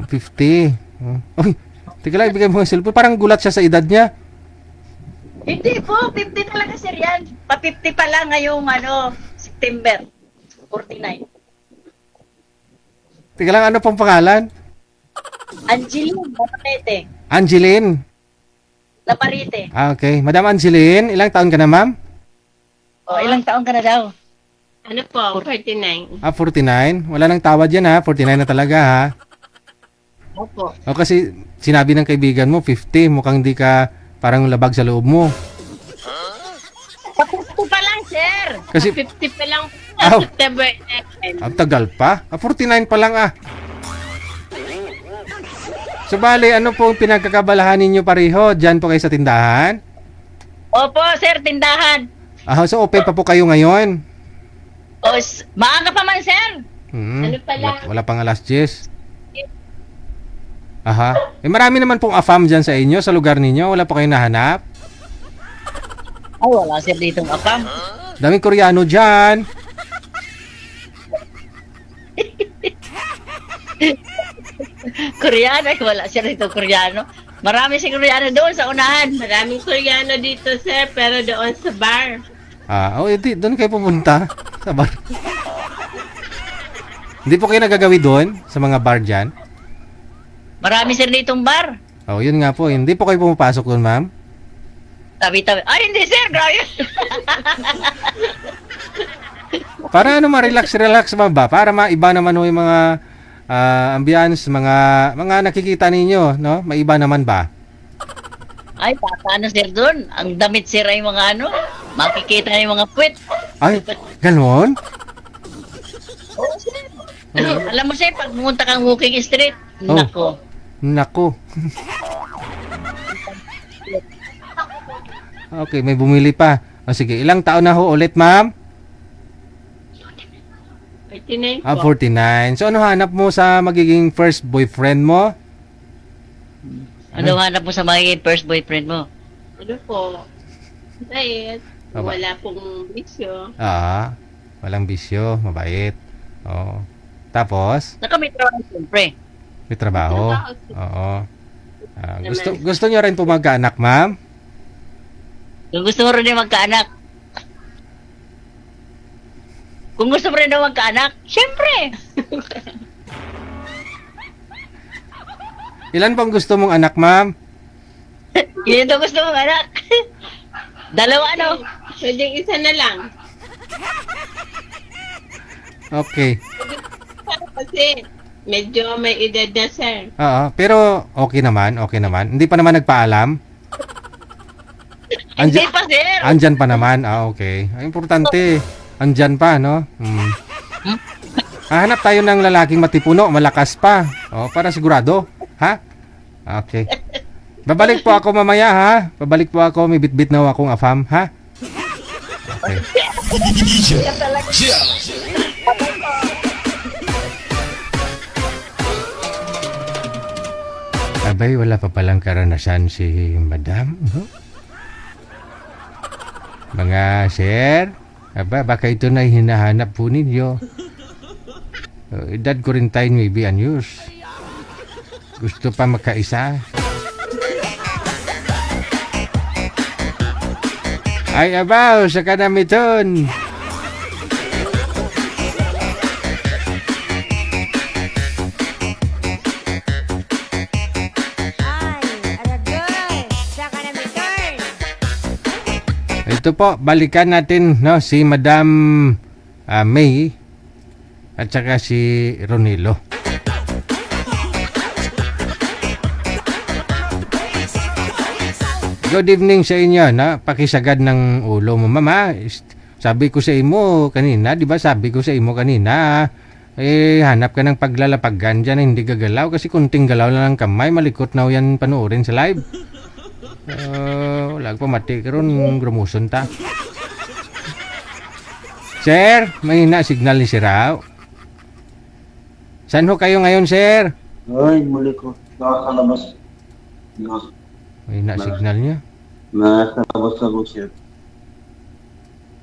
50. Uy, teka lang, ibigay mo yung cellphone. Parang gulat siya sa edad niya. Hindi po, 50 talaga, sir, yan. Pa-50 pa lang ngayong, September 49. Teka lang, ano pong pangalan? Angeline Laparite. Angeline? Laparite. Okay. Madam Angeline, ilang taon ka na, ma'am? Ilang taon ka na daw? Ano po, 49. 49? Wala nang tawad yan, ha? 49 na talaga, ha? Opo. Kasi sinabi ng kaibigan mo, 50. Mukhang di ka parang labag sa loob mo. Pa-50 pa lang, sir. Kasi, 50 pa lang Ow. September 11. Ang tagal pa. 49 pa lang, So, bali, ano po pinagkakabalahan ninyo pareho? Diyan po kayo sa tindahan? Opo, sir, tindahan. So, open pa po kayo ngayon? Maaga pa man, sir. Ano pa lang? Wala pang alas 10. Marami naman pong AFAM dyan sa inyo, sa lugar ninyo. Wala pa kayong nahanap? Ay, wala, sir, ditong apam. Daming Koreano dyan. Koreano, wala, sir, ditong Koreano. Marami si Koreano doon sa unahan. Maraming Koreano dito, sir, pero doon sa bar. Edi, doon kayo pupunta. Sa bar. Hindi po kayo nagagawi doon, sa mga bar dyan? Marami, sir, ditong bar. Yun nga po. Hindi po kayo pumapasok doon, ma'am? Tabi-tabi. Ay, hindi, sir, grabe. Para ma-relax ba? Para maiba naman yung mga ambience, mga nakikita ninyo, no? Maiba naman ba? Ay, paano, sir, doon? Ang damit, sir, ay mga makikita na yung mga puwet. Ay, ganon? Oo, sir. Alam mo, sir, pag pumunta kang walking street, Nako. Okay, may bumili pa. Sige, ilang taon na ho ulit, ma'am? 49 po. 49. So, ano hanap mo sa magiging first boyfriend mo? Ano hanap mo sa magiging first boyfriend mo? Ano po? Mabait. Wala pong bisyo. Walang bisyo. Mabait. Tapos? May trabaho, siyempre. May trabaho? Oo. Gusto niyo rin po magkaanak, ma'am? Kung gusto mo rin na magkaanak. Kung gusto mo rin na magkaanak, syempre. Ilan pong gusto mong anak, ma'am? Yun ito gusto mong anak. Dalawa, ano? Pwedeng isa na lang. Okay. Kasi medyo may edad na, sir. Oo, pero okay naman. Hindi pa naman nagpaalam. Hindi pa, sir. Andyan pa naman. Okay. Ang importante, andyan pa, no? Hanap tayo ng lalaking matipuno, malakas pa. Para sigurado. Ha? Okay. Babalik po ako mamaya, ha? Babalik po ako. May bit-bit na akong afam, ha? Okay. Abay, wala pa palang karanasan si Madam, no? Mga sir, baka ito na hinahanap po ninyo. Edad ko rin tayo maybe anyos. Gusto pa makaisa. Ay, abaw, sa kanamiton. Ito po, balikan natin, no, si Madam May at saka si Ronilo. Good evening sa inyo, no? Pakisagad ng ulo mo, mama. Sabi ko sa imo kanina, di ba? Sabi ko sa imo kanina, hanap ka ng paglalapagan dyan na hindi gagalaw kasi kunting galaw lang ng kamay, malikot na yan panoorin sa live. Wala pa mati karon grumuson ta. Sir, may na signal ni Sirao. Saan ho kayo ngayon, sir? Ay, muli ko. Nakakalabas. May na signal niya. Nakakalabas ako, sir.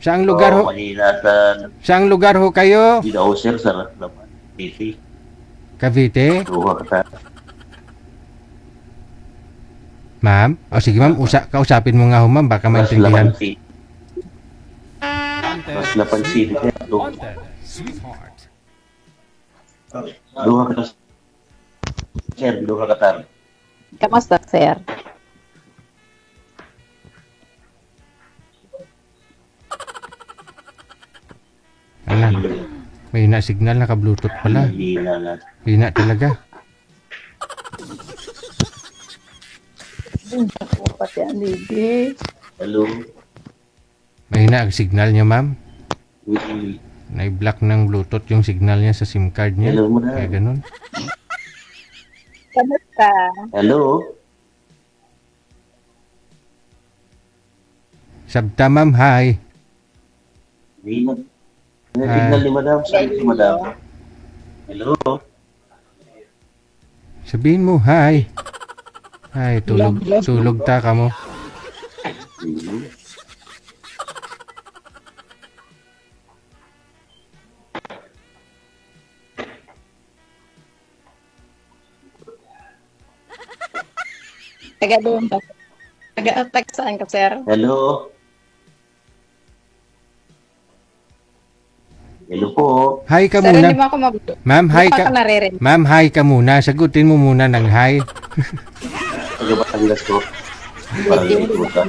Saang lugar ho? Kanina sa... Saang lugar ho kayo? Dito ako, sir, sa Lapan. PC. Cavite? Luha ka. Ma'am? Sige ma'am, kausapin mo nga ho ma'am, baka maintindihan. Mas Lapan City, sir. Luha ka, sir. Luha ka tar. Kamusta, sir? Alam, may na signal, naka-bluetooth pala. Hina talaga. Hello. Mahina ang signal niya, ma'am. Na-block ng Bluetooth yung signal niya sa SIM card niya. Hello, muna. Kaya ganun. Kamusta? Hello. Sabta, ma'am. Hi. Signal ni madam. Saan si madam? Hello. Sabihin mo, hi. Ay, tulog ta ka mo. Taga doon ba? Taga saan ka, sir? Hello. Hello po. Hi ka Sir, muna. hindi mo ako Ma'am, hi ka. naririnig. Ma'am, hi ka muna. Sagutin mo muna ng hi. Taga Batangas ko. Barangay Kuta.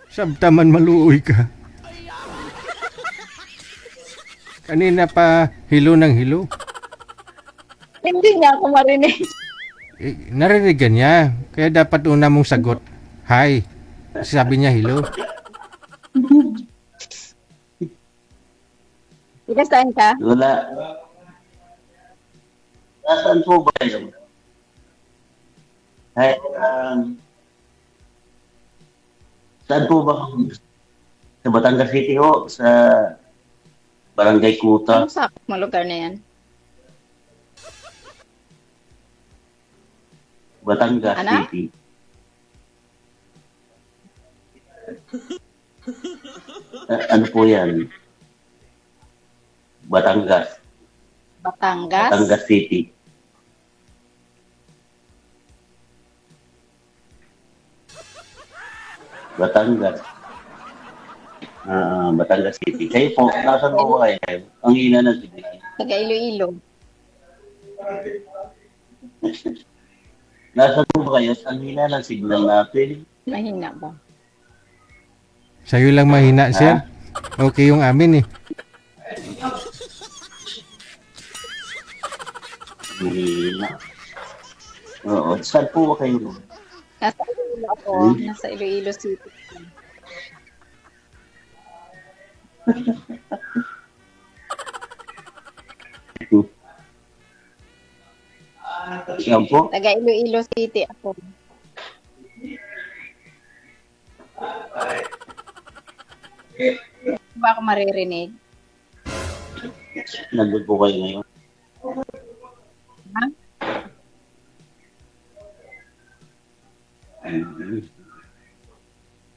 Sabta man maluoy ka. Kanina pa hilo ng hilo. Hindi niya ako marinig. Naririgan niya. Kaya dapat una mong sagot, hi. Sabi niya hilo. Ika saan ka? Wala. Nasaan po ba yun? Ay, saan po ba? Sa Batangas City ho, sa Barangay Kuta. Anong sakop mo lugar na yan? Batangas Ano? City. Ano po yan? Batangas. Batangas? Batangas City. Batangas. Batangas City. Kayo po, nasan po ba kayo? Ang hina ng signal. Taga Iloilo. Nasan po ba kayo? Ang hina ng signal natin. Mahina ba? Sa'yo lang mahina, sir. Okay yung amin eh. Mahina. Oo. Saan po ba kayo? Nasa Iloilo ako. Nasa Iloilo City. Yan po. Taga Iloilo City ako. Ba ako maririnig? Nandun po kayo ngayon. Ha?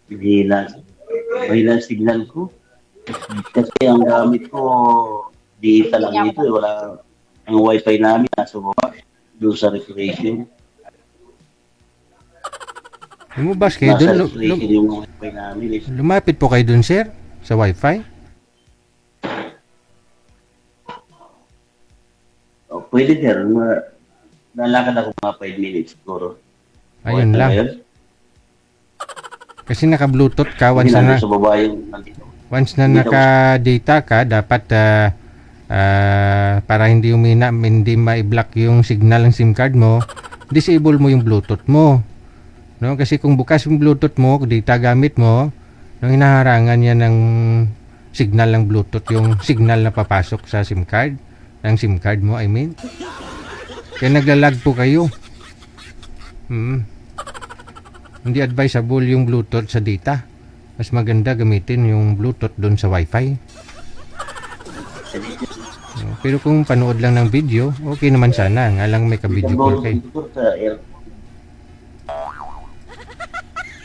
Mahina ang signal ko. Kasi ang gamit ko, data lang dito. Wala, ang wifi namin nasa baba. Doon sa recreation. Lumabas kayo Nasa doon. recreation yung wifi namin. Lumapit po kayo doon, sir, sa wifi. Pwede sir. Nalakad ako mga 5 minutes siguro. Ayun wifi lang. Ngayon. Kasi naka-bluetooth ka once Hindi na sa baba yung nandito. once na naka-data ka, dapat para hindi umina, hindi ma-block yung signal ng SIM card mo, disable mo yung Bluetooth mo. No? Kasi kung bukas yung Bluetooth mo, data gamit mo, nang hinaharangan yan ng signal ng Bluetooth, yung signal na papasok sa SIM card, ng SIM card mo, I mean. Kaya naglalag po kayo. Hindi advisable yung Bluetooth sa data. Mas maganda gamitin yung Bluetooth doon sa Wi-Fi. Pero kung panood lang ng video, okay naman sana. Nga lang may ka-video call kayo.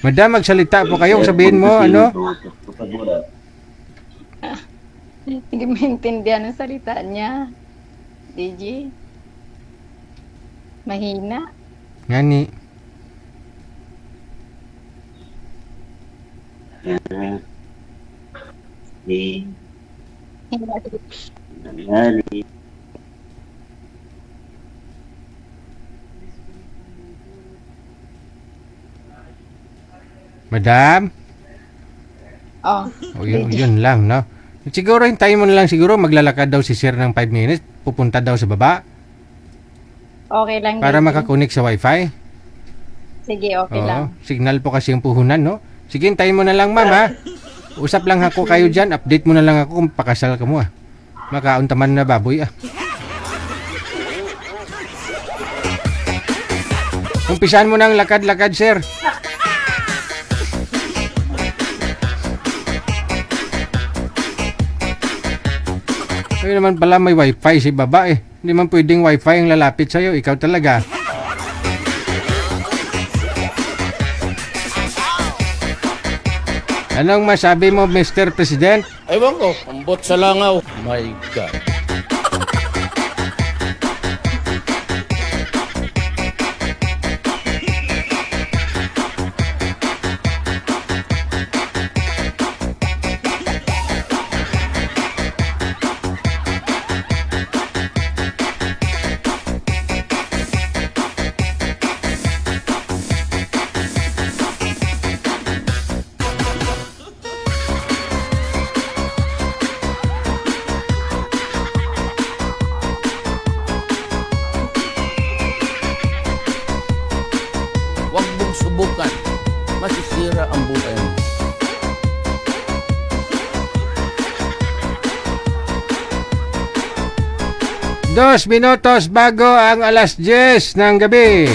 Madam, magsalita po kayo. Sabihin mo, ano? Hindi maintindihan ang salita niya. DJ. Mahina. Ngani. Madam? Yun lang, no? Siguro hintayin mo na lang siguro, maglalakad daw si sir ng 5 minutes, pupunta daw sa baba. Okay lang. Para makakonek sa wifi. Sige, okay lang. Signal po kasi yung puhunan, no? Sige, hintayin mo na lang, ma'am, ha? Usap lang ako kayo dyan, update mo na lang ako kung pakasal ka mo, ha? Makauntaman na baboy, ah. Umpisan mo ng lakad-lakad, sir. Ay naman pala may wifi si baba eh. Hindi man pwedeng wifi ang lalapit sa'yo. Ikaw talaga. Anong masabi mo, Mr. President? Ewan ko, ambot sa langaw. My God. Huwag mong subukan. Masisira ang buhay mo. Dos minutos bago ang alas 10 ng gabi.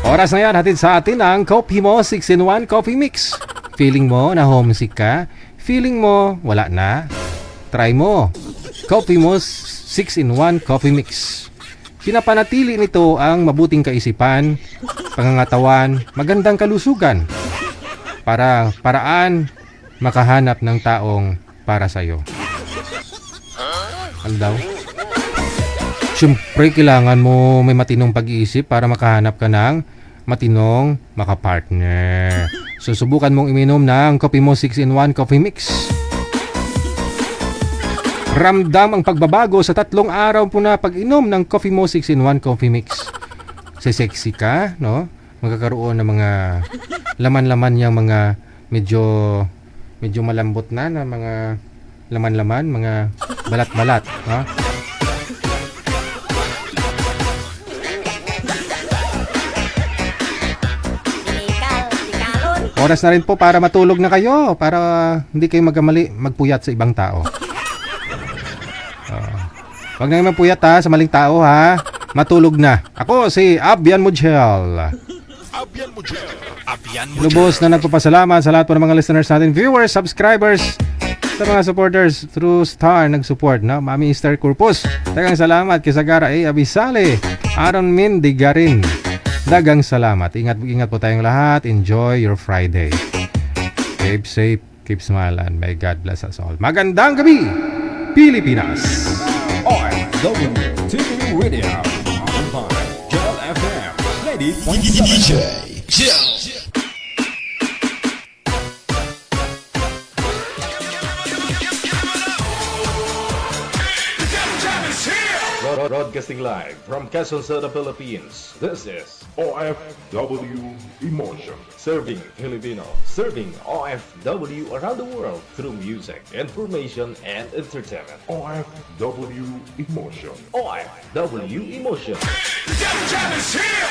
Oras na yan, hatid sa atin ang Coffee Mo 6-in-1 Coffee Mix. Feeling mo na homesick ka? Feeling mo wala na? Try mo. Coffee Mo 6-in-1 Coffee Mix. Pinapanatili nito ang mabuting kaisipan, pangangatawan, magandang kalusugan. Paraan makahanap ng taong para sa'yo. Ano daw? Siyempre, kailangan mo may matinong pag-iisip para makahanap ka ng matinong makapartner. So subukan mong iminom ng Coffee Mo 6-in-1 Coffee Mix. Ramdam ang pagbabago sa 3 araw po na pag-inom ng Coffee Mo 6-in-1 Coffee Mix. Sexy ka, no? Magkakaroon ng mga laman-laman yung mga medyo malambot na mga laman-laman, mga balat-balat, no? Oras na rin po para matulog na kayo, para hindi kayo magkamali magpuyat sa ibang tao. Wag na magpuyat ha, sa maling tao ha. Matulog na. Ako si Abian Mujel. Lubos na nagpapasalamat sa lahat po ng mga listeners natin, viewers, subscribers, sa mga supporters through Star nag-support, no? Mami Esther Corpus, dagang salamat. Kisagara A. Abisale, Aaron Mindigarin, dagang salamat. Ingat po tayong lahat. Enjoy your Friday. Keep safe, keep smiling. May God bless us all. Magandang gabi, Pilipinas. OFW TV Radio, powered by Jel FM 90.7. Jel. Broadcasting live from Quezon City, Philippines. This is OFW Emotion. Serving Filipino, serving OFW around the world through music, information, and entertainment. OFW Emotion. OFW Emotion. The Jam is here!